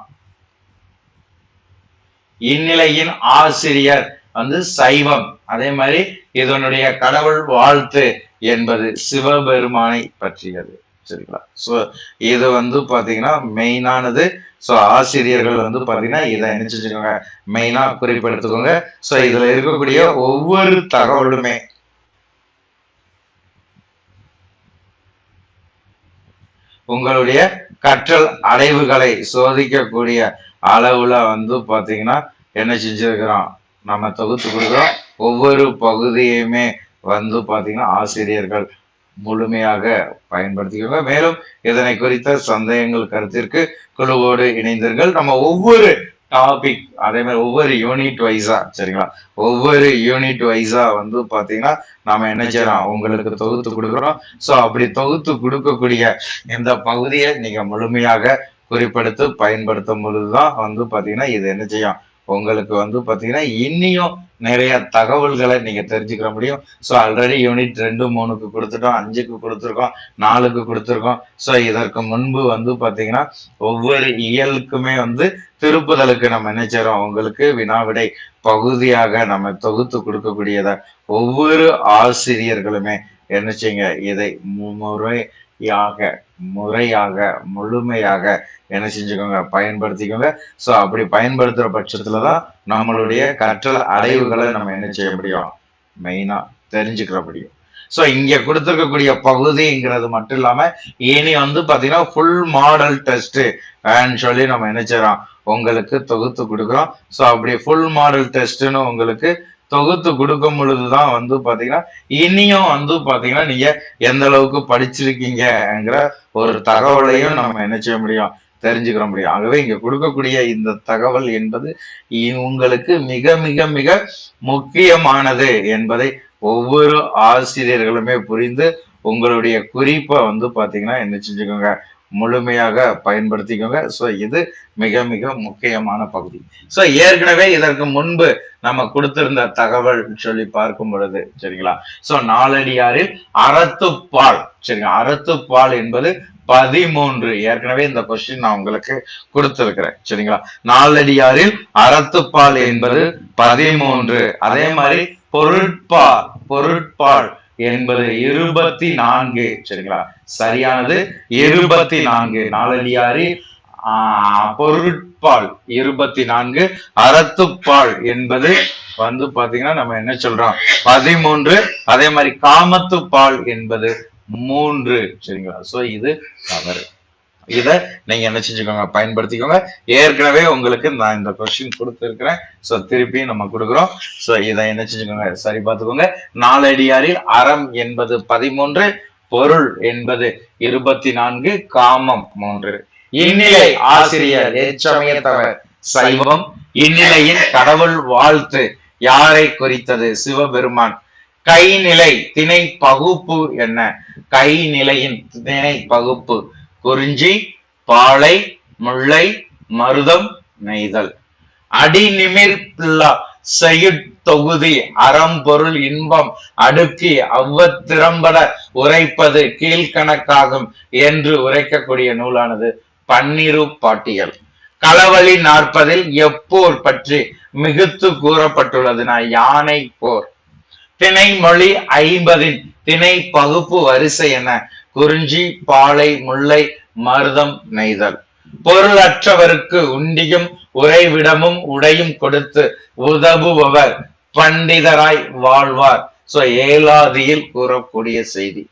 [SPEAKER 1] இந்நிலையின் ஆசிரியர் வந்து சைவம். அதே மாதிரி இதனுடைய கடவுள் வாழ்த்து என்பது சிவபெருமானை பற்றியது. சரிங்களா? சோ இது வந்து பாத்தீங்கன்னா மெயினானது. சோ ஆசிரியர்கள் வந்து பாத்தீங்கன்னா இதை நினைச்சுக்கோங்க, மெயினா குறிப்பெடுத்துக்கோங்க. சோ இதுல இருக்கக்கூடிய ஒவ்வொரு தகவலுமே உங்களுடைய கற்றல் அடைவுகளை சோதிக்கக்கூடிய அளவுல வந்து பாத்தீங்கன்னா என்ன செஞ்சிருக்கிறோம், நம்ம தொகுத்து கொடுக்கிறோம். ஒவ்வொரு பகுதியுமே வந்து பாத்தீங்கன்னா ஆசிரியர்கள் முழுமையாக பயன்படுத்திக்கோங்க. மேலும் இதனை குறித்த சந்தேகங்கள் கருத்திற்கு குழுவோடு இணைந்தீர்கள். நம்ம ஒவ்வொரு டாபிக் அதே மாதிரி ஒவ்வொரு யூனிட் வைஸா, சரிங்களா, ஒவ்வொரு யூனிட் வைஸா வந்து பாத்தீங்கன்னா நாம என்ன செய்யறோம், உங்களுக்கு தொகுத்து கொடுக்குறோம். சோ அப்படி தொகுத்து கொடுக்கக்கூடிய இந்த பகுதியை நீங்க முழுமையாக குறிப்பெடுத்து பயன்படுத்தும் பொழுதுதான் வந்து பாத்தீங்கன்னா இது என்ன செய்யும், உங்களுக்கு வந்து பாத்தீங்கன்னா இன்னியும் நிறைய தகவல்களை நீங்க தெரிஞ்சுக்கிற முடியும். ஸோ ஆல்ரெடி யூனிட் 2, 3க்கு கொடுத்துட்டோம், 5க்கு கொடுத்துருக்கோம், 4க்கு கொடுத்துருக்கோம். ஸோ இதற்கு முன்பு வந்து பாத்தீங்கன்னா ஒவ்வொரு இயலுக்குமே வந்து திருப்புதலுக்கு நம்ம என்ன செய்றோம், உங்களுக்கு வினாவிடை பகுதியாக நம்ம தொகுத்து கொடுக்கக்கூடியத ஒவ்வொரு ஆசிரியர்களுமே என்ன செய்யுங்க, இதை முறையாக முழுமையாக என்ன செஞ்சுக்கோங்க, பயன்படுத்திக்கோங்க. சோ அப்படி பயன்படுத்துற பட்சத்துலதான் நம்மளுடைய கற்றல் அடைவுகளை நம்ம என்ன செய்ய முடியும், மெயினா தெரிஞ்சுக்கிற முடியும். சோ இங்க கொடுத்திருக்கக்கூடிய பகுதிங்கிறது மட்டும் இல்லாம இனி வந்து பாத்தீங்கன்னா ஃபுல் மாடல் டெஸ்ட் சொல்லி நம்ம என்ன செய்யறோம், உங்களுக்கு தொகுத்து கொடுக்குறோம். சோ அப்படி ஃபுல் மாடல் டெஸ்ட்னு உங்களுக்கு தொகுத்து கொடுக்கும் பொழுதுதான் வந்து பாத்தீங்கன்னா இனியும் வந்து பாத்தீங்கன்னா நீங்க எந்த அளவுக்கு படிச்சிருக்கீங்கிற ஒரு தகவலையும் நம்ம என்ன செய்ய முடியும், தெரிஞ்சுக்கிற முடியும். ஆகவே இங்க கொடுக்கக்கூடிய இந்த தகவல் என்பது உங்களுக்கு மிக மிக மிக முக்கியமானது என்பதை ஒவ்வொரு ஆசிரியர்களுமே புரிந்து உங்களுடைய குறிப்பை வந்து பாத்தீங்கன்னா என்ன செஞ்சுக்கோங்க, முழுமையாக பயன்படுத்திக்கோங்க. ஸோ இது மிக மிக முக்கியமான பகுதி. ஸோ ஏற்கனவே இதற்கு முன்பு நம்ம கொடுத்திருந்த தகவல் சொல்லி பார்க்கும் பொழுது, சரிங்களா, ஸோ நாலடியாரில் அறத்துப்பால், சரிங்களா, அறத்துப்பால் என்பது 13. ஏற்கனவே இந்த கொஸ்டின் நான் உங்களுக்கு கொடுத்திருக்கிறேன், சரிங்களா. நாலடியாரில் அறத்துப்பால் என்பது 13. அதே மாதிரி பொருட்பால் என்பது 24. சரிங்களா, சரியானது 24. நாலடியாரில் பொருட்பால் 24, அறத்துப்பால் என்பது வந்து பாத்தீங்கன்னா நம்ம என்ன சொல்றோம், 13. அதே மாதிரி காமத்துப்பால் என்பது 3. சரிங்களா. சோ இது தவறு. இத நீங்க என்ன செஞ்சுக்கோங்க, பயன்படுத்திக்கோங்க. ஏற்கனவே உங்களுக்கு நான் இந்த கொஸ்டின் கொடுத்திருக்கிறேன். சோ திருப்பி நம்ம கொடுக்குறோம். சோ இதை என்ன செஞ்சுக்கோங்க, சரி பார்த்துக்கோங்க. நாலடியாரில் அறம் என்பது 13, பொருள் என்பது 24, காமம் 3. இந்நிலை ஆசிரியர் எச்சமயத்தவர் சைவம். இந்நிலையின் கடவுள் வாழ்த்து யாரை குறித்தது, சிவபெருமான். கைநிலை திணை பகுப்பு என்ன? கைநிலையின் திணை பகுப்பு குறிஞ்சி, பாலை, முல்லை, மருதம், நெய்தல். அடிநிமிர் தொகுதி அறம்பொருள் இன்பம் அடுக்கி அவ்வத்திறம்பட உரைப்பது கீழ்கணக்காகும் என்று உரைக்கக்கூடிய நூலானது பன்னிரு பாட்டியல். களவழி 40 எப்போர் பற்றி மிகுத்து கூறப்பட்டுள்ளதுனா யானை போர். திணைமொழி 50 திணை பகுப்பு வரிசை என? குறிஞ்சி, பாலை, முல்லை, மருதம், நெய்தல். பொருளற்றவருக்கு உண்டியும் உறைவிடமும் உடையும் கொடுத்து உதவுபவர் பண்டிதராய் வாழ்வார். சோ ஏலாதியில் கூறக்கூடிய செய்தி.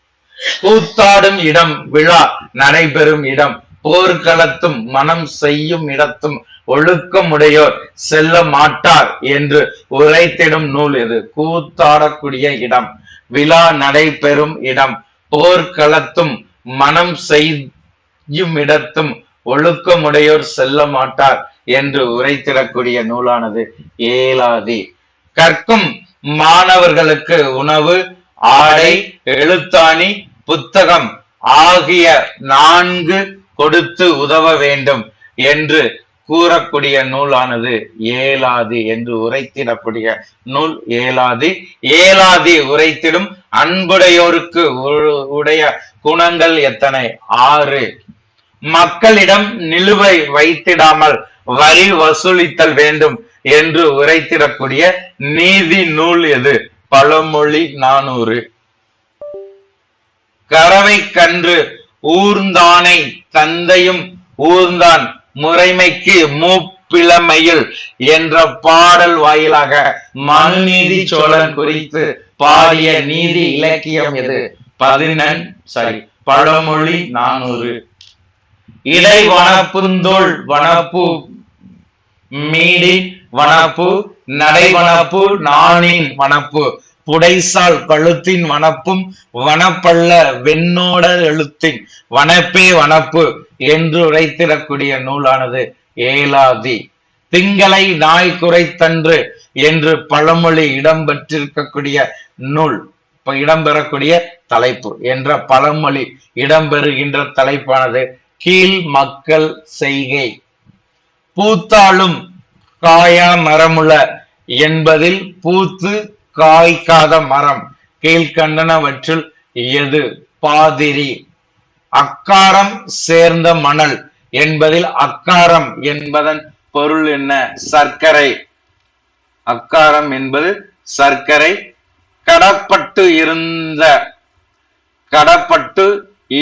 [SPEAKER 1] கூத்தாடும் இடம், விழா நடைபெறும் இடம், போர்க்களத்தும் மனம் செய்யும் இடத்தும் ஒழுக்கமுடையோர் செல்ல மாட்டார் என்று உரைத்திடும் நூல் எது? கூத்தாடக்கூடிய இடம், விழா நடைபெறும் இடம், போர்க்களத்தும் மனம் செய்யும் இடத்தும் ஒழுக்கமுடையோர் செல்ல மாட்டார் என்று உரைத்திடக்கூடிய நூலானது ஏலாதி. கற்கும் மாணவர்களுக்கு உணவு, ஆடை, எழுத்தாணி, புத்தகம் ஆகிய 4 கொடுத்து உதவ வேண்டும் என்று கூறக்கூடிய நூலானது ஏலாதி என்று உரைத்திடக்கூடிய நூல் ஏலாதி. ஏலாதி உரைத்திடும் அன்புடையோருக்கு உடைய குணங்கள் எத்தனை? 6. மக்களிடம் நிலுவை வைத்திடாமல் வரி வசூலித்தல் வேண்டும் என்று உரைத்திடக்கூடிய நீதி நூல் எது? பழமொழி 400. கறவை கன்று ஊர்ந்தானை தந்தையும் ஊர்ந்தான் முறைமைக்கு மூப்பிளமையில் என்ற பாடல் வாயிலாக மனுநீதி சோழன் குறித்து பாடிய நீதி இலக்கியம் எது? பழமொழி 400. இடை வனப்புந்தோள் வனப்பு மீடி வனப்பு நடை வனப்பு நாணின் வனப்பு புடைசால் கழுத்தின் வனப்பும் வனப்பல்ல வெண்ணோட எழுத்தின் வனப்பே வனப்பு என்று உரைத்திடக்கூடிய நூலானது ஏலாதி. திங்களை நாய் குறைத்தன்று என்று பழமொழி இடம்பெற்றிருக்கக்கூடிய நூல், இடம்பெறக்கூடிய தலைப்பு என்ற பழமொழி இடம்பெறுகின்ற தலைப்பானது கீழ் மக்கள் செய்கை. பூத்தாலும் காயா மரமுள என்பதில் பூத்து காய்க்காத மரம் கீழ்கண்டனவற்றில் எது? பாதிரி. அக்காரம் சேர்ந்த மணல் என்பதில் அக்காரம் என்பதன் பொருள் என்ன? சர்க்கரை. அக்காரம் என்பது சர்க்கரை. கடப்பட்டு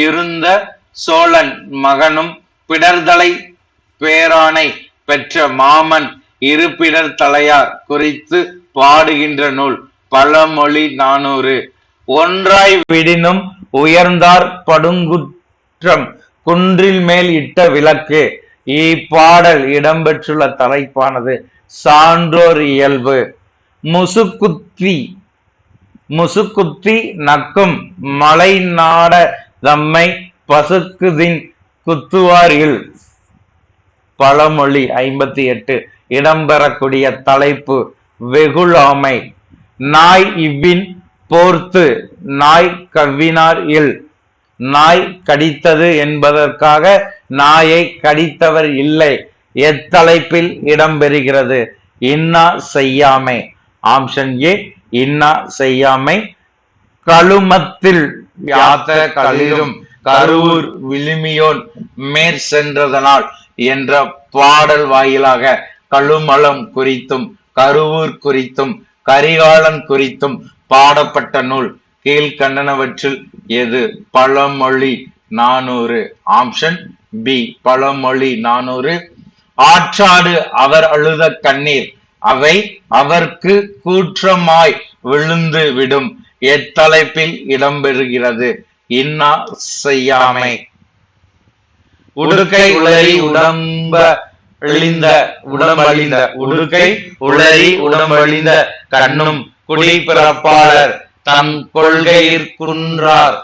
[SPEAKER 1] இருந்த சோழன் மகனும் பிடர்தலை பேரானை பெற்ற மாமன் இருபிடர் தலையார் குறித்து பாடுகின்ற நூல் பழமொழி 400. ஒன்றாய் விடினும் உயர்ந்தார் படுங்குற்றம் குன்றில் மேல் இட்ட விளக்கு. இப்பாடல் இடம்பெற்றுள்ள தலைப்பானது சான்றோர் இயல்பு. முசுக்குத்தி நக்கும் மலை நாட தம்மை பசுக்குதின் குத்துவார் இல். பழமொழி 58. இடம்பெறக்கூடிய தலைப்பு வெகுளாமை. நாய் இவ்வின் போர்த்து நாய் கவ்வினார் இல். நாய் கடித்தது என்பதற்காக நாயை கடித்தவர் இல்லை எத்தலைப்பில் இடம்பெறுகிறது? இன்னா செய்யாமை. ஆப்ஷன் ஏ இன்னா செய்யாமை. கழுமத்தில் யாத்த களிரும் கருவூர் விழுமியோன் மேற் சென்றதனால் என்ற பாடல் வாயிலாக கழுமலம் குறித்தும் கருவூர் குறித்தும் கரிகாலன் குறித்தும் பாடப்பட்ட நூல் கீழ்கண்டனவற்றில் எது? பழமொழி 400. ஆப்ஷன் பி பழமொழி 400. ஆற்றாடு அவர் அழுத கண்ணீர் அவை அவர்க்கு கூற்றமாய் விழுந்து விடும் எத்தலைப்பில் இடம்பெறுகிறது? இன்னா செய்யாமை. உடுக்கை உளறி உடுக்கை உளறி உடம்பழிந்த கண்ணும் குடிப்பிறப்பாளர் தம் கொள்கையிற்குன்றார்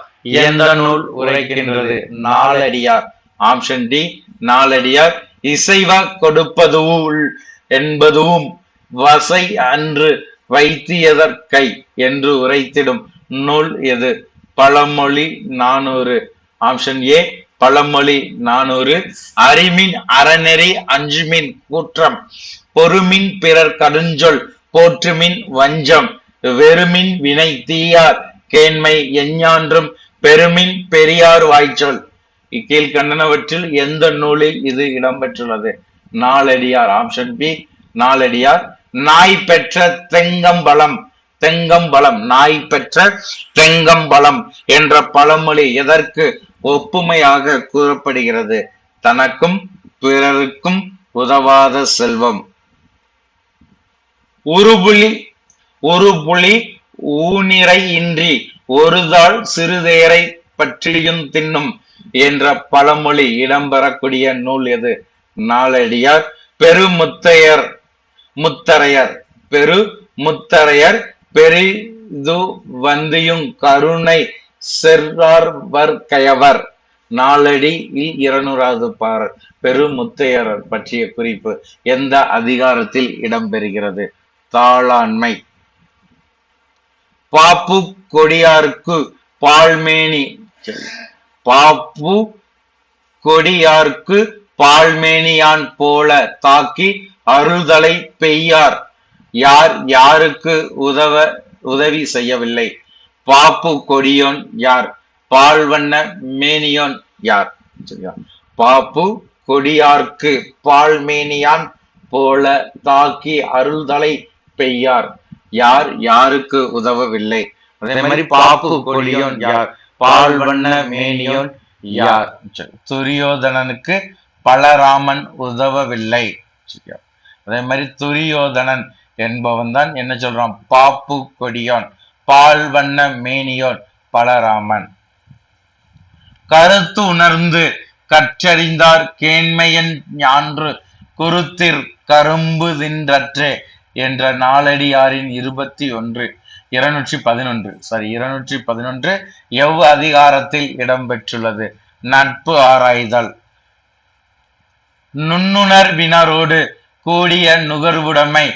[SPEAKER 1] எந்த நூல் உரைக்கின்றது? நாலடியார். Option D Naladiyar. இசைவ கொடுப்பதும் என்பதும் வசை அன்று வைத்தியதற்கை என்று உரைத்திடும் நூல் எது? பழமொழி 400. ஆப்ஷன் ஏ பழமொழி 400. அறிமின் அறநெறி அஞ்சுமின் கூற்றம் பொறுமின் பிறர் கடுஞ்சொல் போற்றுமின் வஞ்சம் வெறுமின் வினை தீயார் கேண்மை எஞ்ஞான்றும் பெருமின் பெரியார் வாய்ச்சொல். இக்கீழ்கண்டனவற்றில் எந்த நூலில் இது இடம்பெற்றுள்ளது? நாலடியார். Option B Naladiyar. நாய் பெற்ற தெங்கம்பலம் நாய் பெற்ற தெங்கம்பலம் என்ற பழமொழி எதற்கு ஒப்புமையாக கூறப்படுகிறது? தனக்கும் பிறருக்கும் உதவாத செல்வம். உருபுலி ஊனிரை இன்றி ஒருதாள் சிறுதேரை பற்றியும் தின்னும் என்ற பழமொழி இடம்பெறக்கூடிய நூல் எது? நாலடியார். பெருமுத்தரையர் பெரிது வந்தியும் கருணை செற்றார்வர் கயவர் நாலடியில் 200வது பாடல் பெருமுத்தையர் பற்றிய குறிப்பு எந்த அதிகாரத்தில் இடம்பெறுகிறது? தாளாண்மை. பாப்பு கொடியார்க்கு பால்மேனி பாப்பு கொடியார்க்கு பால்மேனியான் போல தாக்கி அருள்தலை பெய்யார் யார் யாருக்கு உதவி செய்யவில்லை? பாப்பு கொடியோன் யார்? பால்வண்ண மேனியோன் யார்? சரியா? பாப்பு கொடியார்க்கு பால்மேனியான் போல தாக்கி அருள்தலை பெய்யார் யார் யாருக்கு உதவவில்லை? அதே மாதிரி பாப்பு கொடியோன் யார்? பால்வண்ண மேனியோன் யார்? துரியோதனனுக்கு பலராமன் உதவவில்லை. சரியா? அதே மாதிரி துரியோதனன் என்பவன் தான் என்ன சொல்றான்? பாப்பு கொடியோன். பால்வண்ண மேனியோன் பலராமன். கருத்து உணர்ந்து கற்றறிந்தார் கேண்மையன் ஞான்று குருத்திற் கரும்பு தின்றற்றே என்ற நாலடியாரின் 211 எவ் அதிகாரத்தில் இடம்பெற்றுள்ளது? நட்பு ஆராய்தல். நுண்ணுணர்வினரோடு கூடிய நுகர்வுடைமை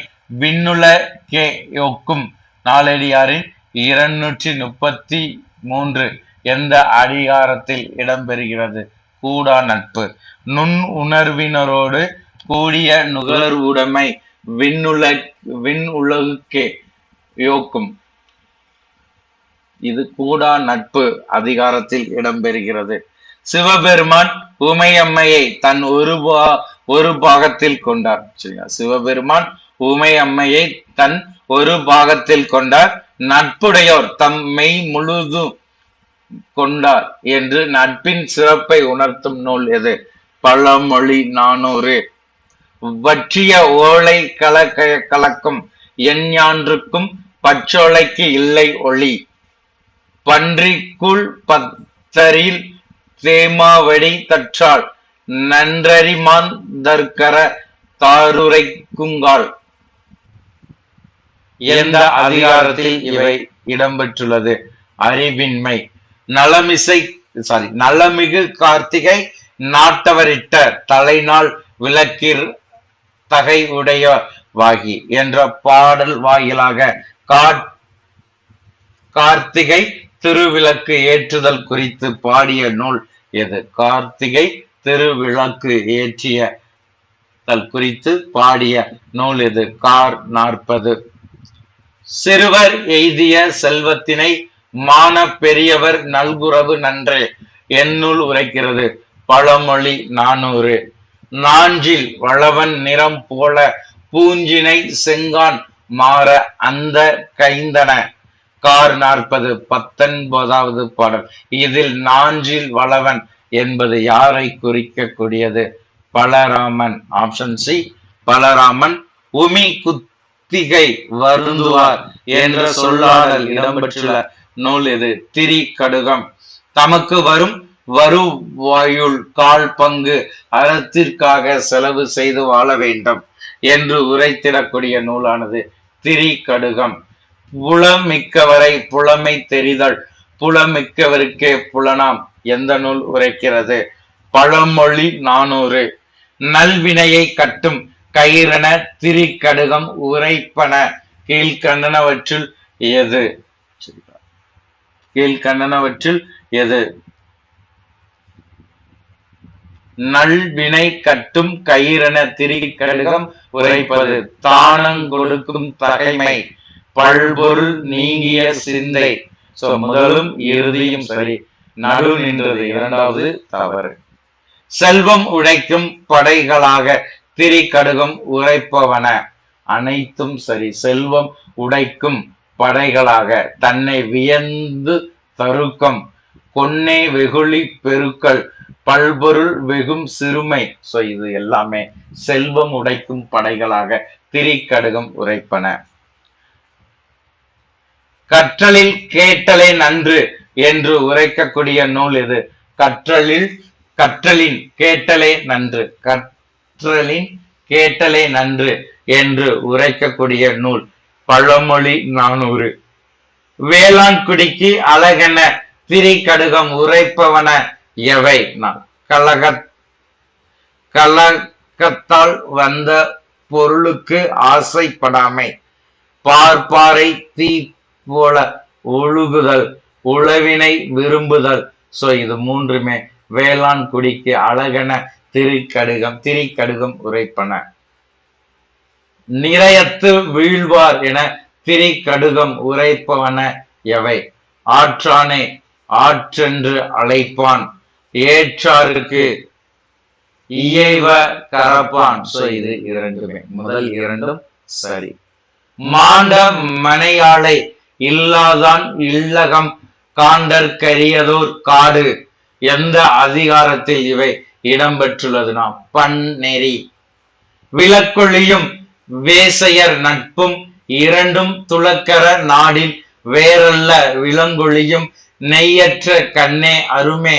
[SPEAKER 1] விண்ணுலகேயொக்கும் நாலடியாரின் 233 எந்த அதிகாரத்தில் இடம்பெறுகிறது? கூடா நட்பு. நுண் உணர்வினரோடு கூடிய நுகர்வுடைமை விண்ணுலகுக்கே யோக்கும். இது கூடா நட்பு அதிகாரத்தில் இடம்பெறுகிறது. சிவபெருமான் உமையம்மையை தன் ஒரு பாகத்தில் கொண்டார். சிவபெருமான் உமையம்மையை தன் ஒரு பாகத்தில் கொண்டார். நட்புடையோர் தம் மெய் முழுதும் கொண்டார் என்று நட்பின் சிறப்பை உணர்த்தும் நூல் எது? பழமொழி 400. வற்றிய ஓலை கலக்கும் எஞ்ஞான்றுக்கும் பச்சோலைக்கு இல்லை ஒளி. பன்றிக்குள் பத்தரில் தேமாவடி தற்றால் நன்றறிமாந்தற்கர தாருரைக்குங்கால். எந்த அதிகாரத்தில் இவை இடம்பெற்றுள்ளது? அறிவின்மை. நலமிகு கார்த்திகை நாட்டவரிட்ட தலைநாள் விளக்கிற் தகை உடைய வாகி என்ற பாடல் வாயிலாக கார்த்திகை திருவிளக்கு ஏற்றுதல் குறித்து பாடிய நூல் எது? கார்த்திகை திருவிளக்கு ஏற்றியதல் குறித்து பாடிய நூல் எது? கார் 40. சிறுவர் எய்திய செல்வத்தினை மான பெரியவர் நல்குரவு நன்றே என்னுள் உரைக்கிறது? பழமொழி 400. நாஞ்சில் வளவன் நிறம் போல பூஞ்சினை செங்கான் மாற அந்த கைந்தன. கார் 40. 19வது பாடல். இதில் நாஞ்சில் வளவன் என்பது யாரை குறிக்கக்கூடியது? பலராமன். Option C Balaraman. உமி குத்திகை வருந்துவார் என்ற சொல்லாடல் இடம்பெற்றுள்ள நூல் எது? திரிகடுகம். தமக்கு வரும் வருவாயுள் கால் பங்கு அறத்திற்காக செலவு செய்து வாழ வேண்டும் என்று உரைத்திடக்கூடிய நூலானது திரிகடுகம். புலமிக்கவரை புலமை தெரிதல் புலமிக்கவருக்கே புலனாம் எந்த நூல் உரைக்கிறது? பழமொழி 400. நல்வினையை கட்டும் கயிறென திரிகடுகம் உரைப்பன கீழ்கண்டனவற்றில் எது? எது? நல்வினை கட்டும் கயிறென திரிகடுகம் உரைப்பது தானங்கொடுக்கும் தகைமை பல்பொருள் நீங்கிய சிந்தை. முதலும் இறுதியும் சரி, நடு நின்றது இரண்டாவது தவறு. செல்வம் உழைக்கும் படைகளாக திரிகடுகம் உரைப்பவன அனைத்தும் சரி. செல்வம் உடைக்கும் படைகளாக தன்னை வியந்து தருக்கம் கொன்னே வெகுளி பெருக்கல் பல்பொருள் வெகும் சிறுமை. இது எல்லாமே செல்வம் உடைக்கும் படைகளாக திரிகடுகம் உரைப்பன. கற்றலில் கேட்டலே நன்று என்று உரைக்கக்கூடிய நூல் எது? கற்றலின் கேட்டலே நன்று. கற்றலின் கேட்டலே நன்று என்று உரைக்கக்கூடிய நூல் பழமொழி 400. வேளாண் குடிக்கு அழகென திரிகடுகம் உரைப்பவன எவை? கலக்கத்தால் வந்த பொருளுக்கு ஆசைப்படாமை, பார்ப்பாரை தீ போல ஒழுகுதல், உழவினை விரும்புதல். சோ இது மூன்றுமே வேளாண் குடிக்கு அழகென திரிகடுகம் உரைப்பன. நிறையத்து வீழ்வார் என திரிகடுகம் உரைப்பவன எவை? ஆற்றானே ஆற்றென்று அழைப்பான், ஏற்றாருக்கு இயைவ கரப்பான். சோ இது இரண்டுமே, முதல் இரண்டும் சரி. மாண்ட மனையாளை இல்லாதான் இல்லகம் காண்டற்கரியதோர் காடு. எந்த அதிகாரத்தில் இவை இடம்பெற்றுள்ளதுனா பன்னெறி. விளக்கொழியும் வேசையர் நட்பும் இரண்டும் துளக்கர நாடில் வேறல்ல, விலங்கொழியும் நெய்யற்ற கண்ணே அருமே,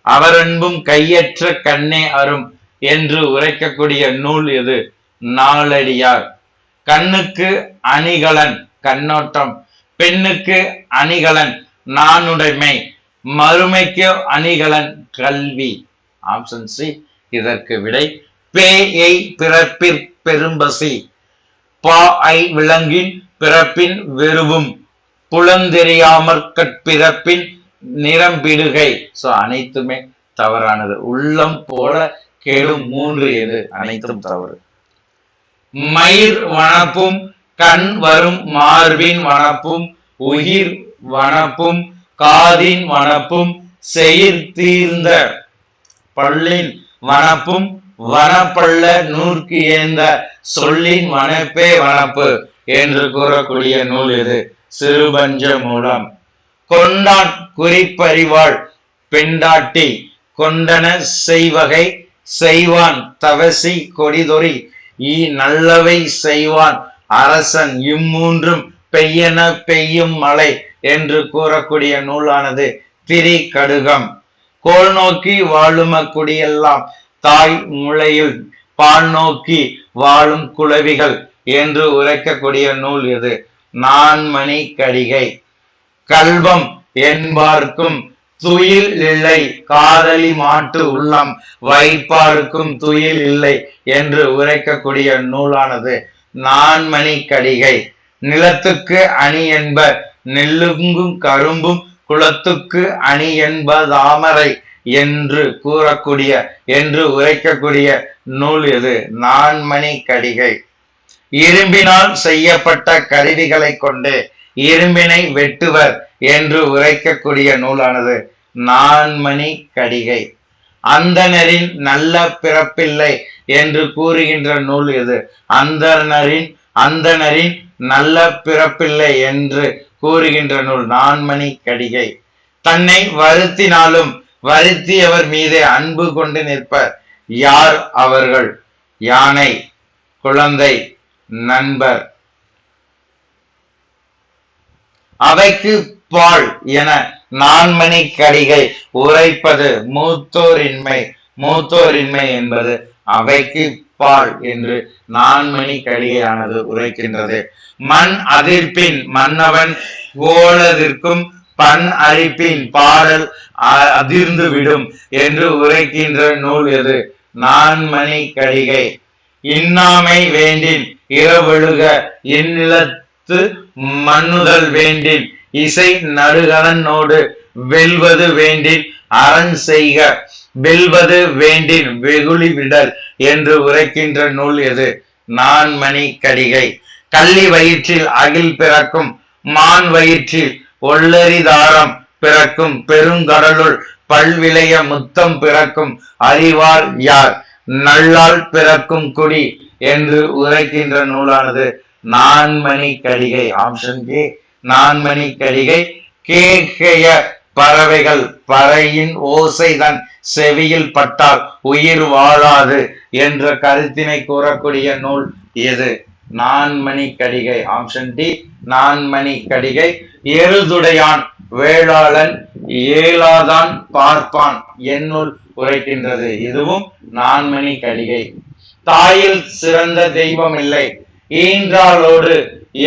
[SPEAKER 1] அவரன்பும் கையற்ற கண்ணே அரும் என்று உரைக்கக்கூடிய நூல் எது? நாலடியார். கண்ணுக்கு அணிகலன் கண்ணோட்டம், பெண்ணுக்கு அணிகலன் நானுடைமை, மறுமைக்கு அணிகலன் கல்வி. ஆப்ஷன் சி இதற்கு விடை. பேயை பிறப்பிற் பெரும்பசி, பாஐ விலங்கின் பிறப்பின் வெறுவும், புலந்தெரியாமற்கட்பிறப்பின் நிரம்பிடுகை. சோ அனைத்துமே தவறானது. உள்ளம் போல கெடும் மூன்று எது? அனைத்தும் தவறு. மயிர் வனப்பும் கண் வரும் மார்பின் வனப்பும் உயிர் வனப்பும் காதின் வனப்பும் செயிர் தீர்ந்த பல்லின் வனப்பும் வனப்பள்ள நூற்கு ஏந்த சொல்லின் வனப்பே வனப்பு என்று கூறக்கூடிய நூல் இது? சிறுபஞ்ச மூலம். கொண்டான் குறிப்பறிவாள் பெண்டாட்டி, கொண்டன செய்வகை செய்வான் தவசி கொடிதொறி, நல்லவை செய்வான் அரசன், இம்மூன்றும் பெய்யன பெய்யும் மழை என்று கூறக்கூடிய நூலானது திரிகடுகம். கோல் நோக்கி வாழும குடியெல்லாம் தாய் முளையில் பால் நோக்கி வாழும் குளவிகள் என்று உரைக்கக்கூடிய நூல் எது? நான்மணி கடிகை. கல்வம் என்பார்க்கும் துயில் இல்லை, காதலி மாட்டு உள்ளம் வைப்பாருக்கும் துயில் இல்லை என்று உரைக்கக்கூடிய நூலானது நான்மணி கடிகை. நிலத்துக்கு அணி என்ப நெல்லுங்கும் கரும்பும், குளத்துக்கு அணி என்ப தாமரை என்று உரைக்கக்கூடிய நூல் எது? நான்மணி கடிகை. இரும்பினால் செய்யப்பட்ட கருவிகளை கொண்டு இரும்பினை வெட்டுவர் என்று உரைக்கக்கூடிய நூலானது நான்மணி கடிகை. அந்தணரின் நல்ல பிறப்பில்லை என்று கூறுகின்ற நூல் எது? அந்தணரின் நல்ல பிறப்பில்லை என்று கூறுகின்ற நூல் நான்மணி கடிகை. தன்னை வருத்தினாலும் வருத்தியவர் மீதே அன்பு கொண்டு நிற்பர் யார் அவர்கள்? யானை, குழந்தை, நண்பர். அவைக்கு பால் என நான்மணி கடிகை உரைப்பது மூத்தோரின்மை என்பது அவைக்கு பால் என்று நான்மணி கடிகையானது உரைக்கின்றது. மண் அதிர்ப்பின் மன்னவன் கோலதிர்க்கும், பண் அரிப்பின் பாடல் அதிர்ந்து விடும் என்று உரைக்கின்ற நூல் எது? நான்மணி கடிகை. இன்னாமை வேண்டின் இரவெழுக இந்நிலத்து மண்ணுதல் வேண்டின், இசை நடுகலனோடு வெல்வது வேண்டின் அரண் செய்க, வெல்வது வேண்டின் வெகுளி விடல் என்று உரைக்கின்ற நூல் எது? நான்மணி கடிகை. கள்ளி வயிற்றில் அகில் பிறக்கும், மான் வயிற்றில் ஒள்ளரிதாரம் பிறக்கும், பெருங்கடலுள் பல்விளைய முத்தம் பிறக்கும், அறிவார் யார்? நல்லால் பிறக்கும் குடி என்று உரைக்கின்ற நூலானது நான்மணி கடிகை. ஆப்ஷன் ஏ நான்மணி கடிகை. கேகைய பறவைகள் பறையின் ஓசைதன் செவியில் பட்டால் உயிர் வாழாது என்ற கருத்தினை கூறக்கூடிய நூல் எது? நான்மணி கடிகை. ஆப்ஷன் டி நான்மணி கடிகை. எருதுடையான் வேளாளன் ஏலாதான் பார்ப்பான் என்னுள் உரைக்கின்றது? இதுவும் நான்மணி கடிகை. தாயில் சிறந்த தெய்வம் இல்லை, ஈன்றாளோடு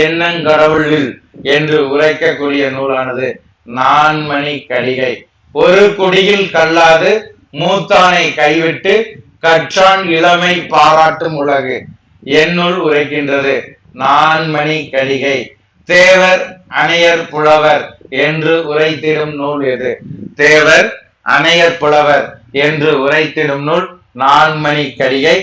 [SPEAKER 1] எண்ணங்கடவுளில் என்று உரைக்கக்கூடிய நூலானது நான்மணி கடிகை. ஒரு குடியில் கல்லாது மூத்தானை கைவிட்டு கற்றான் இளமை பாராட்டும் உலகு என்னுள் உரைக்கின்றது நான்மணி கடிகை. தேவர் அணையர் புலவர் என்று உரைத்திடும் நூல் எது? தேவர் அணையர் புலவர் என்று உரைத்திடும் நூல் நான்மணி கடிகை.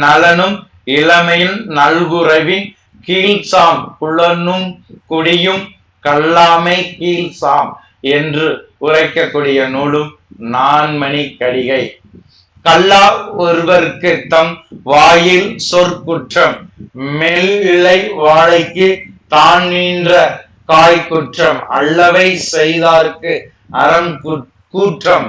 [SPEAKER 1] நலனும் இளமையின் நல்குறவின் கீழ்சாம் புலனும் குடியும் கல்லாமை கீழ்சாம் என்று உரைக்கக்கூடிய நூலும் நான்மணி கடிகை. கல்லா ஒருவருக்கு தம் வாயில் சொற்குற்றம் மெல் இலை வாழைக்கு தான் நின்ற காய் குற்றம் அல்லவை செய்தார்க்கு அறம் கூற்றம்.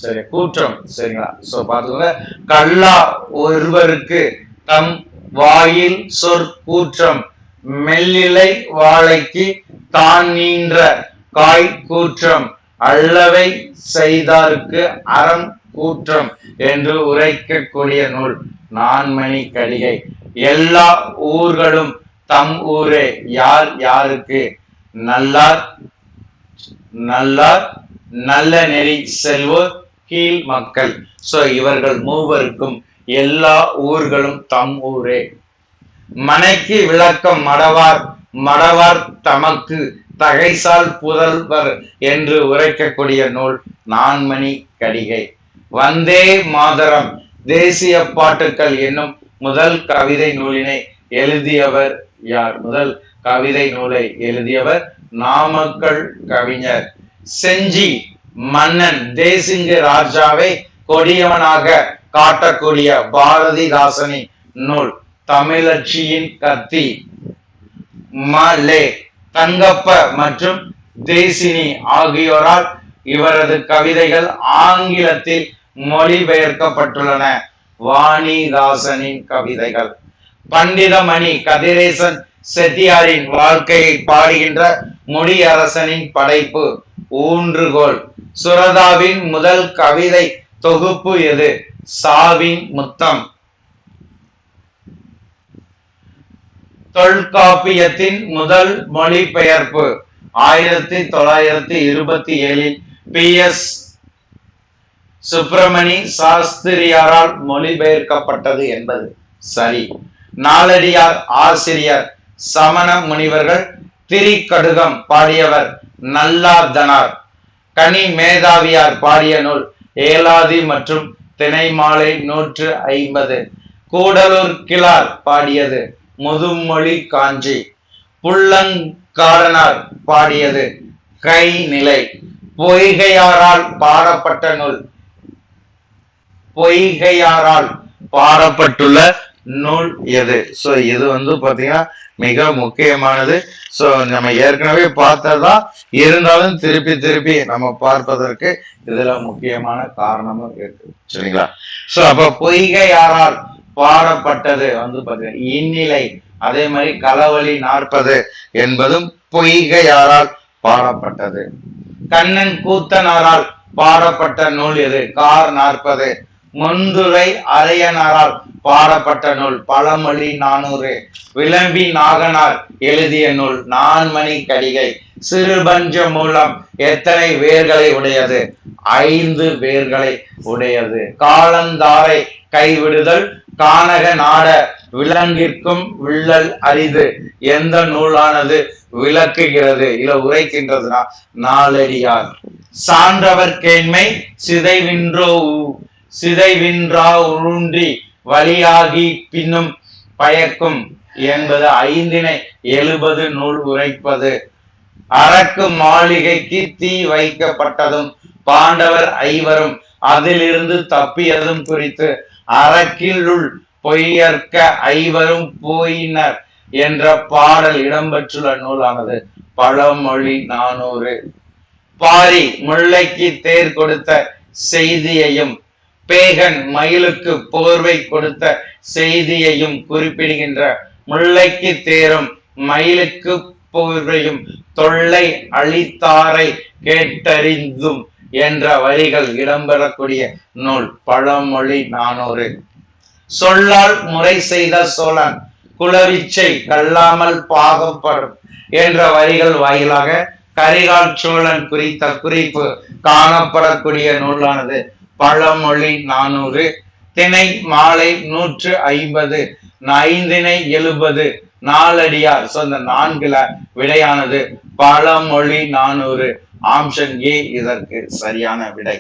[SPEAKER 1] சரி, கூற்றம். சரிங்களா? சோ பாத்துக்கோங்க. கல்லா ஒருவருக்கு தம் வாயில் சொற்கூற்றம் மெல்லிலை வாழைக்கு தான் நின்ற காய் கூற்றம் அல்லவை செய்தார்க்கு அறம் கூற்றம் என்று உரைக்கக்கூடிய நூல் நான்மணி கடிகை. எல்லா ஊர்களும் தம் ஊரே யார் யாருக்கு? நல்லார் நல்லார் நல்ல நெறி செல்வோர் கீழ் மக்கள். சோ இவர்கள் மூவருக்கும் எல்லா ஊர்களும் தம் ஊரே. மனைக்கு விளக்கம் மடவார் மடவார் தமக்கு தகைசால் புதல்வர் என்று உரைக்கக்கூடிய நூல் நான்மணி கடிகை. வந்தே மாதரம் தேசிய பாட்டுக்கள் என்னும் முதல் கவிதை நூலினை எழுதியவர் யார்? முதல் கவிதை நூலை எழுதியவர் நாமக்கல் கவிஞர். செஞ்சி மன்னன் தேசிங்கு ராஜாவை கொடியவனாக காட்டக்கூடிய பாரதிதாசனின் நூல் தமிழச்சியின் கத்தி. மலே தங்கப்ப மற்றும் தேசினி ஆகியோரால் இவரது கவிதைகள் ஆங்கிலத்தில் மொழிபெயர்க்கப்பட்டுள்ளன. வாணிதாசனின் கவிதைகள். பண்டிதமணி கதிரேசன் செட்டியாரின் வாழ்க்கையை பாடுகின்ற முடியரசனின் படைப்பு ஊன்றுகோல். சுரதாவின் முதல் கவிதை தொகுப்பு எது? சாவின் முத்தம். தொல்காப்பியத்தின் முதல் மொழிபெயர்ப்பு 1927 PS சுப்பிரமணி சாஸ்திரியாரால் மொழிபெயர்க்கப்பட்டது என்பது சரி. நாலடியார் ஆசிரியர் சமண முனிவர்கள் திரிகடுகம் பாடியவர் நல்லாதனார். கனி மேதாவியார் பாடிய நூல் ஏலாதி மற்றும் திணைமாலை 150. கூடலூர் கிளார் பாடியது முதுமொழி காஞ்சி. புல்லங்காடனார் பாடியது கைநிலை. பொய்கையாரால் பாடப்பட்ட நூல் பொய்கையாரால் பாடப்பட்டுள்ள நூல் எது? சோ இது பாத்தீங்கன்னா மிக முக்கியமானது. சோ நம்ம ஏற்கனவே பார்த்ததுதான், இருந்தாலும் திருப்பி திருப்பி நம்ம பார்ப்பதற்கு இதுல முக்கியமான காரணமும் இருக்கு. சரிங்களா? சோ அப்ப பொய்கையாரால் பாடப்பட்டது பாத்தீங்கன்னா இந்நிலை. அதே மாதிரி களவழி 40 என்பதும் பொய்கையாரால் பாடப்பட்டது. கண்ணன் கூத்தனாரால் பாடப்பட்ட நூல் எது? கார் 40. முந்துரை அரையனாரால் பாடப்பட்ட நூல் பழமொழி 400. விளம்பி நாகனார் எழுதிய நூல் நான்மணி கடிகை. சிறுபஞ்ச மூலம் எத்தனை வேர்களை உடையது? 5 வேர்களை உடையது. காலந்தாரை கைவிடுதல் கானக நாட விலங்கிற்கும் வில்லல் அரிது எந்த நூலானது விளக்குகிறது இல்ல உரைக்கின்றதுனா நாலடியார். சான்றவர் கேண்மை சிதைவின்றா உருன்றி வழியாகி பின்னும் பயக்கும் என்பது 570 நூல் உரைப்பது. அரக்கு மாளிகைக்கு தீ வைக்கப்பட்டதும் பாண்டவர் 5வரும் அதிலிருந்து தப்பியதும் குறித்து அரக்கிலுள் பொய்யற்க 5வரும் போயினர் என்ற பாடல் இடம்பெற்றுள்ள நூலானது பழமொழி 400. பாரி முல்லைக்கு தேர் கொடுத்த செய்தியையும் பேகன் மயிலுக்கு போர்வை கொடுத்த செய்தியையும் குறிப்பிடுகின்ற முல்லைக்கு தேரும் மயிலுக்கு போர்வையும் தொல்லை அளித்தாரை கேட்டறிந்தும் என்ற வரிகள் இடம்பெறக்கூடிய நூல் பழமொழி 400. சொல்லால் முறை செய்த சோழன் குலவிச்சை கல்லாமல் பாகப்படும் என்ற வரிகள் வாயிலாக கரிகால் சோழன் குறித்த குறிப்பு காணப்படக்கூடிய நூலானது பழமொழி 400, திணை மாலை 150, ஐந்திணை 70, நாலடியார். இந்த 4ல விடையானது பழமொழி 400. ஆப்ஷன் ஏ இதற்கு சரியான விடை.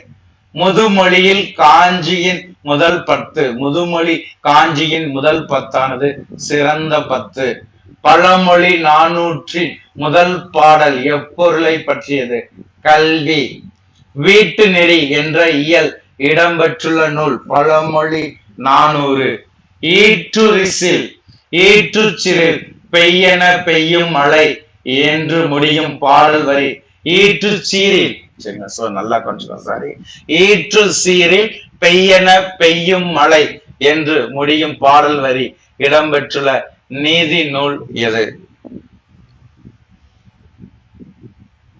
[SPEAKER 1] முதுமொழியில் காஞ்சியின் முதல் 10, முதுமொழி காஞ்சியின் முதல் 10ஆனது சிறந்த 10. பழமொழி 400 முதல் பாடல் எப்பொருளை பற்றியது? கல்வி. வீட்டு நெறி என்ற இயல் இடம்பெற்றுள்ள நூல் பழமொழி 400. ஈற்றுரிசில் ஈற்றுச்சிறில் பெய்யென பெய்யும் மழை என்று முடியும் பாடல் வரி ஈற்றுச்சீரில். சரிங்க, சோ நல்லா கொஞ்சம் சாரி. ஈற்று சீரில் பெய்யென பெய்யும் மழை என்று முடியும் பாடல் வரி இடம்பெற்றுள்ள நீதி நூல் எது?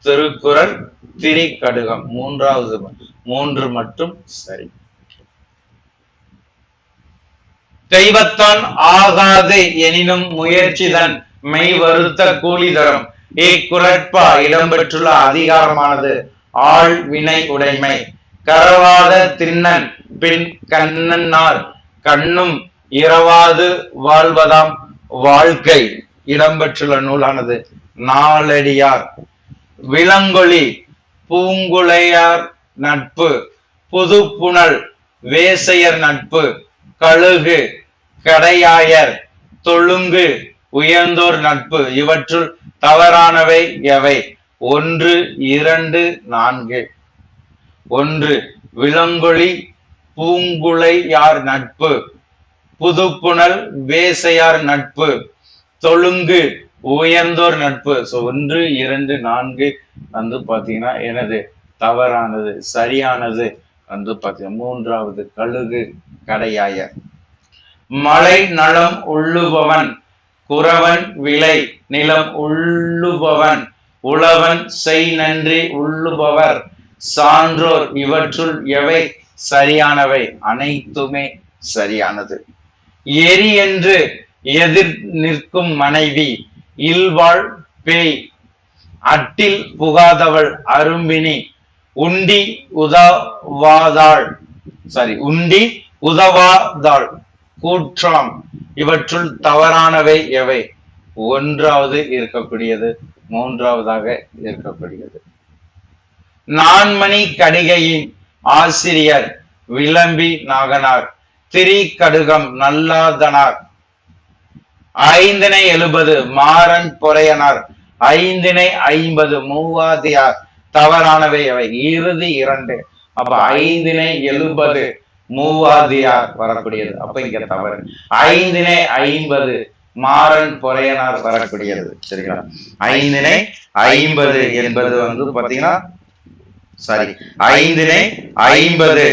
[SPEAKER 1] திருக்குறள், திரிகடுகம். 3 மட்டும் சரி. தெய்வத்தான் ஆகாது எனினும் முயற்சிதன் மெய் வருத்த கூலி தரும். இக்குறட்பா இடம்பெற்றுள்ள அதிகாரமானது ஆள் வினை உடைமை. கரவாத திண்ணன் பின் கண்ணன்னார் கண்ணும் இரவாது வாழ்வதாம் வாழ்க்கை இடம்பெற்றுள்ள நூலானது நாலடியார். விலங்கொலி பூங்குழையார் நட்பு, புதுப்புணல் வேசையர் நட்பு, கழுகு கடையாயர், தொழுங்கு உயர்ந்தோர் நட்பு. இவற்றுள் தவறானவை எவை? 1, 2, 4. 1. விலங்கொலி பூங்குழையார் நட்பு, புதுப்புணல் வேசையார் நட்பு, தொழுங்கு உயர்ந்தோர் நட்பு. 1, 2, 4 வந்து பாத்தீங்கன்னா எனது தவறானது. சரியானது வந்து பாத்தீங்கன்னா 3வது கழுகு கடையாயர். மலை நலம் உள்ளுபவன் குறவன் விளை நிலம் உள்ளுபவன் உழவன் செய் நன்றி உள்ளுபவர் சான்றோர். இவற்றுள் எவை சரியானவை? அனைத்துமே சரியானது. எரி என்று எதிர் நிற்கும் மனைவி இல்வாழ் பேய், அட்டில் புகாதவள் அரும்பினி, உண்டி உதவாதாள் கூற்றாம். இவற்றுள் தவறானவை எவை? 1வது இருக்கக்கூடியது, 3வதாக இருக்கக்கூடியது. நான்மணி கடிகையின் ஆசிரியர் விளம்பி நாகனார், திரிகடுகம் நல்லாதனார், ஐந்திணை 70 மாறன் பொறையனார், ஐந்திணை 50 மூவாதியார். தவறானவை எவை? இறுதி 2. அப்ப ஐந்திணை 70 மூவாதியார் வரக்கூடியது. அப்ப இங்க தவறு. ஐந்திணை 50 மாறன் பொறையனார் வரக்கூடியது. சரிங்களா? ஐந்திணை 50 என்பது வந்து பாத்தீங்கன்னா சாரி, ஐந்திணை 50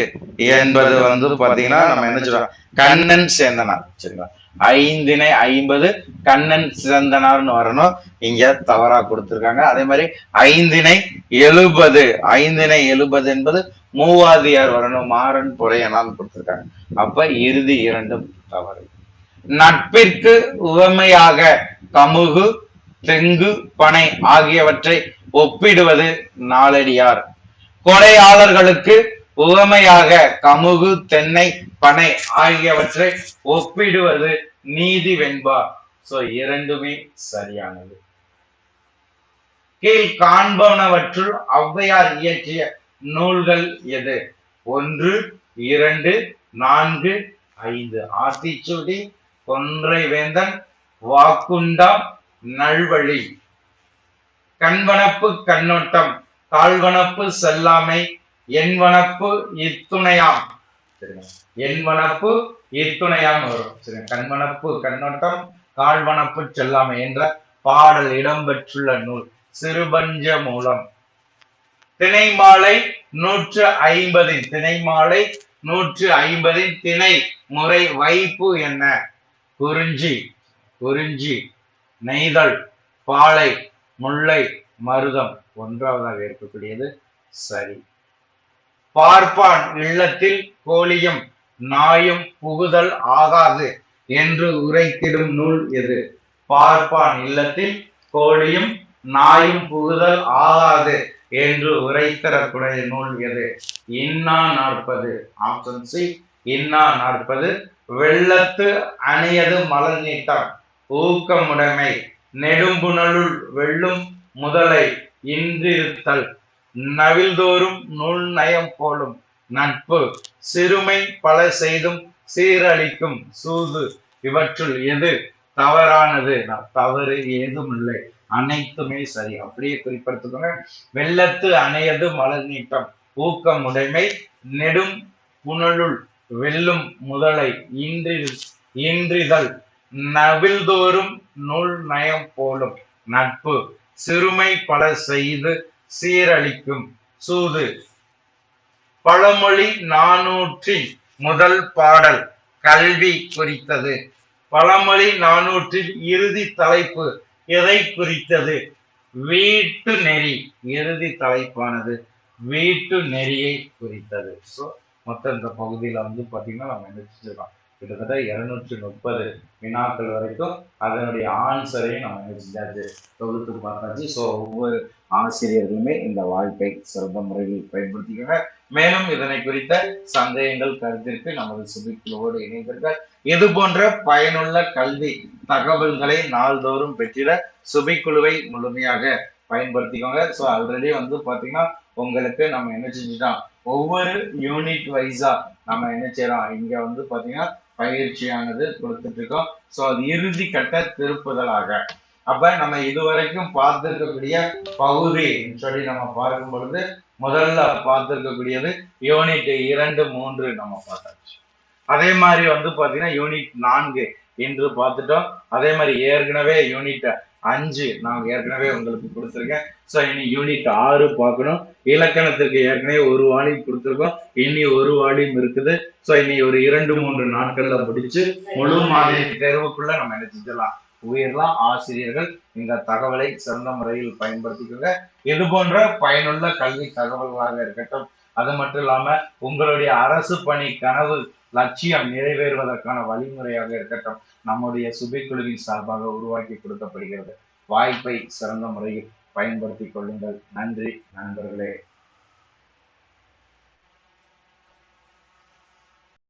[SPEAKER 1] என்பது வந்து பாத்தீங்கன்னா நம்ம என்ன சொல்றோம்? கண்ணன் சேந்தனார். சரிங்களா? ஐந்திணை 50 கண்ணன் சிறந்தனார்னு வரணும். இங்க தவறா கொடுத்திருக்காங்க. அதே மாதிரி ஐந்திணை 70, ஐந்திணை 70 என்பது மூவாதியார் வரணும். மாறன் பொறையனால் கொடுத்திருக்காங்க. அப்ப இறுதி 2 தவறு. நட்பிற்கு உவமையாக கமுகு தெங்கு பனை ஆகியவற்றை ஒப்பிடுவது நாலடியார். கொடையாளர்களுக்கு உவமையாக கமுகு தென்னை பனை ஆகியவற்றை ஒப்பிடுவது நீதி வெண்பா. சோ 2மே சரியானது. கீழ் காண்பனவற்றுள் ஔவையார் இயற்றிய நூல்கள் எது? 1, 2, 4, 5. ஆத்திச்சூடி, கொன்றை வேந்தன், வாக்குண்டா, நல்வழி. கண்வனப்பு கண்ணோட்டம், கால்வனப்பு செல்லாமை, என்வனப்பு இத்துணையாம். என்வனப்பு இத்துணையாம் வரும். சரி, கண்வனப்பு கண்ணோட்டம், கால்வனப்பு செல்லாமை என்ற பாடல் இடம்பெற்றுள்ள நூல் சிறுபஞ்ச மூலம். திணைமாலை 150, திணைமாலை 150 திணை முறை வைப்பு என்ன? குறிஞ்சி, குறிஞ்சி, நெய்தல், பாலை, முல்லை, மருதம். 1வதாக இருக்கக்கூடியது சரி. பார்ப்பான் இல்லத்தில் கோழியும் நாயும் புகுதல் ஆகாது என்று உரைத்திடும் நூல் எது? பார்ப்பான் இல்லத்தில் கோழியும் நாயும் புகுதல் ஆகாது என்று உரைத்தரக்கூடிய நூல் எது? இன்னா நாற்பது. ஆப்ஷன் சி இன்னா நாற்பது. வெள்ளத்து அணியது மலர் நீட்டம் ஊக்கமுடைமை நெடும்புணலுள் வெல்லும் முதலை இன்றிருத்தல் நவில்தோறும் நூல் நயம் போலும் நட்பு சிறுமை பல செய்தும் சீரழிக்கும் சூது இவற்றுள் எது தவறானது? தவறு ஏதும் இல்லை, அனைத்துமே சரி. அப்படியே குறிப்பிடுத்துக்கோங்க. வெள்ளத்து அணையது மலர் நீட்டம் ஊக்கமுடைமை நெடும் புனலுள் வெல்லும் முதலை இன்றிதழ் நவில்தோறும் நூல் நயம் போலும் நட்பு சிறுமை பல செய்து சீரழிக்கும் சூது. பழமொழி 400 முதல் பாடல் கல்வி குறித்தது. பழமொழி 400 இறுதி தலைப்பு எதை குறித்தது? வீட்டு நெறி. இறுதி தலைப்பானது வீட்டு நெறியை குறித்தது. ஸோ மொத்தம் இந்த பகுதியில் வந்து பார்த்தீங்கன்னா நம்ம என்ன செஞ்சிருக்கோம், கிட்டத்தட்ட 230 வினாக்கள் வரைக்கும் அதனுடைய ஆன்சரையும் நம்ம என்ன செஞ்சாச்சு, தொகுத்து பார்த்தாச்சு. ஸோ ஒவ்வொரு ஆசிரியர்களுமே இந்த வாய்ப்பை சிறந்த முறையில் பயன்படுத்திக்கோங்க. மேலும் இதனை குறித்த சந்தேகங்கள் கருத்திற்கு நமது சுபிக்குழுவோடு இணைந்திருக்க இது போன்ற பயனுள்ள கல்வி தகவல்களை நாள்தோறும் பெற்றிட சுபிக்குழுவை முழுமையாக பயன்படுத்திக்கோங்க. ஸோ ஆல்ரெடி வந்து பார்த்தீங்கன்னா உங்களுக்கு நம்ம என்ன செஞ்சுட்டோம், ஒவ்வொரு யூனிட் வைஸா நம்ம என்ன செய்யறோம், இங்க வந்து பார்த்தீங்கன்னா பயிற்சியானது கொடுத்துட்டு இருக்கோம். ஸோ அது இறுதி கட்ட திருப்புதலாக அப்ப நம்ம இதுவரைக்கும் பார்த்திருக்கக்கூடிய பகுதி சொல்லி நம்ம பார்க்கும் பொழுது முதல்ல பார்த்திருக்கக்கூடியது யூனிட் 2, 3 நம்ம பார்த்தாச்சு. அதே மாதிரி வந்து பாத்தீங்கன்னா யூனிட் 4 என்று பார்த்துட்டோம். அதே மாதிரி ஏற்கனவே யூனிட் 5 நான் ஏற்கனவே உங்களுக்கு கொடுத்துருக்கேன். ஸோ இனி யூனிட் 6 பார்க்கணும். இலக்கணத்திற்கு ஏற்கனவே ஒரு வால்யூம் கொடுத்துருக்கோம், இனி ஒரு வால்யூம் இருக்குது. ஸோ இனி ஒரு 2-3 நாட்கள்ல முடிச்சு முழு மாதிரி தேர்வுக்குள்ள நம்ம என்ன செஞ்சலாம், உயர்லாம். ஆசிரியர்கள் இந்த தகவலை சிறந்த முறையில் பயன்படுத்திக்கோங்க. இது போன்ற பயனுள்ள கல்வி தகவல்களாக இருக்கட்டும். அது மட்டும் இல்லாம உங்களுடைய அரசு பணி கனவு லட்சியம் நிறைவேறுவதற்கான வழிமுறையாக இருக்கட்டும், நம்முடைய சுபிக்குழுவின் சார்பாக உருவாக்கி கொடுக்கப்படுகிறது. வாய்ப்பை சிறந்த முறையில் பயன்படுத்திக் கொள்ளுங்கள். நன்றி நண்பர்களே.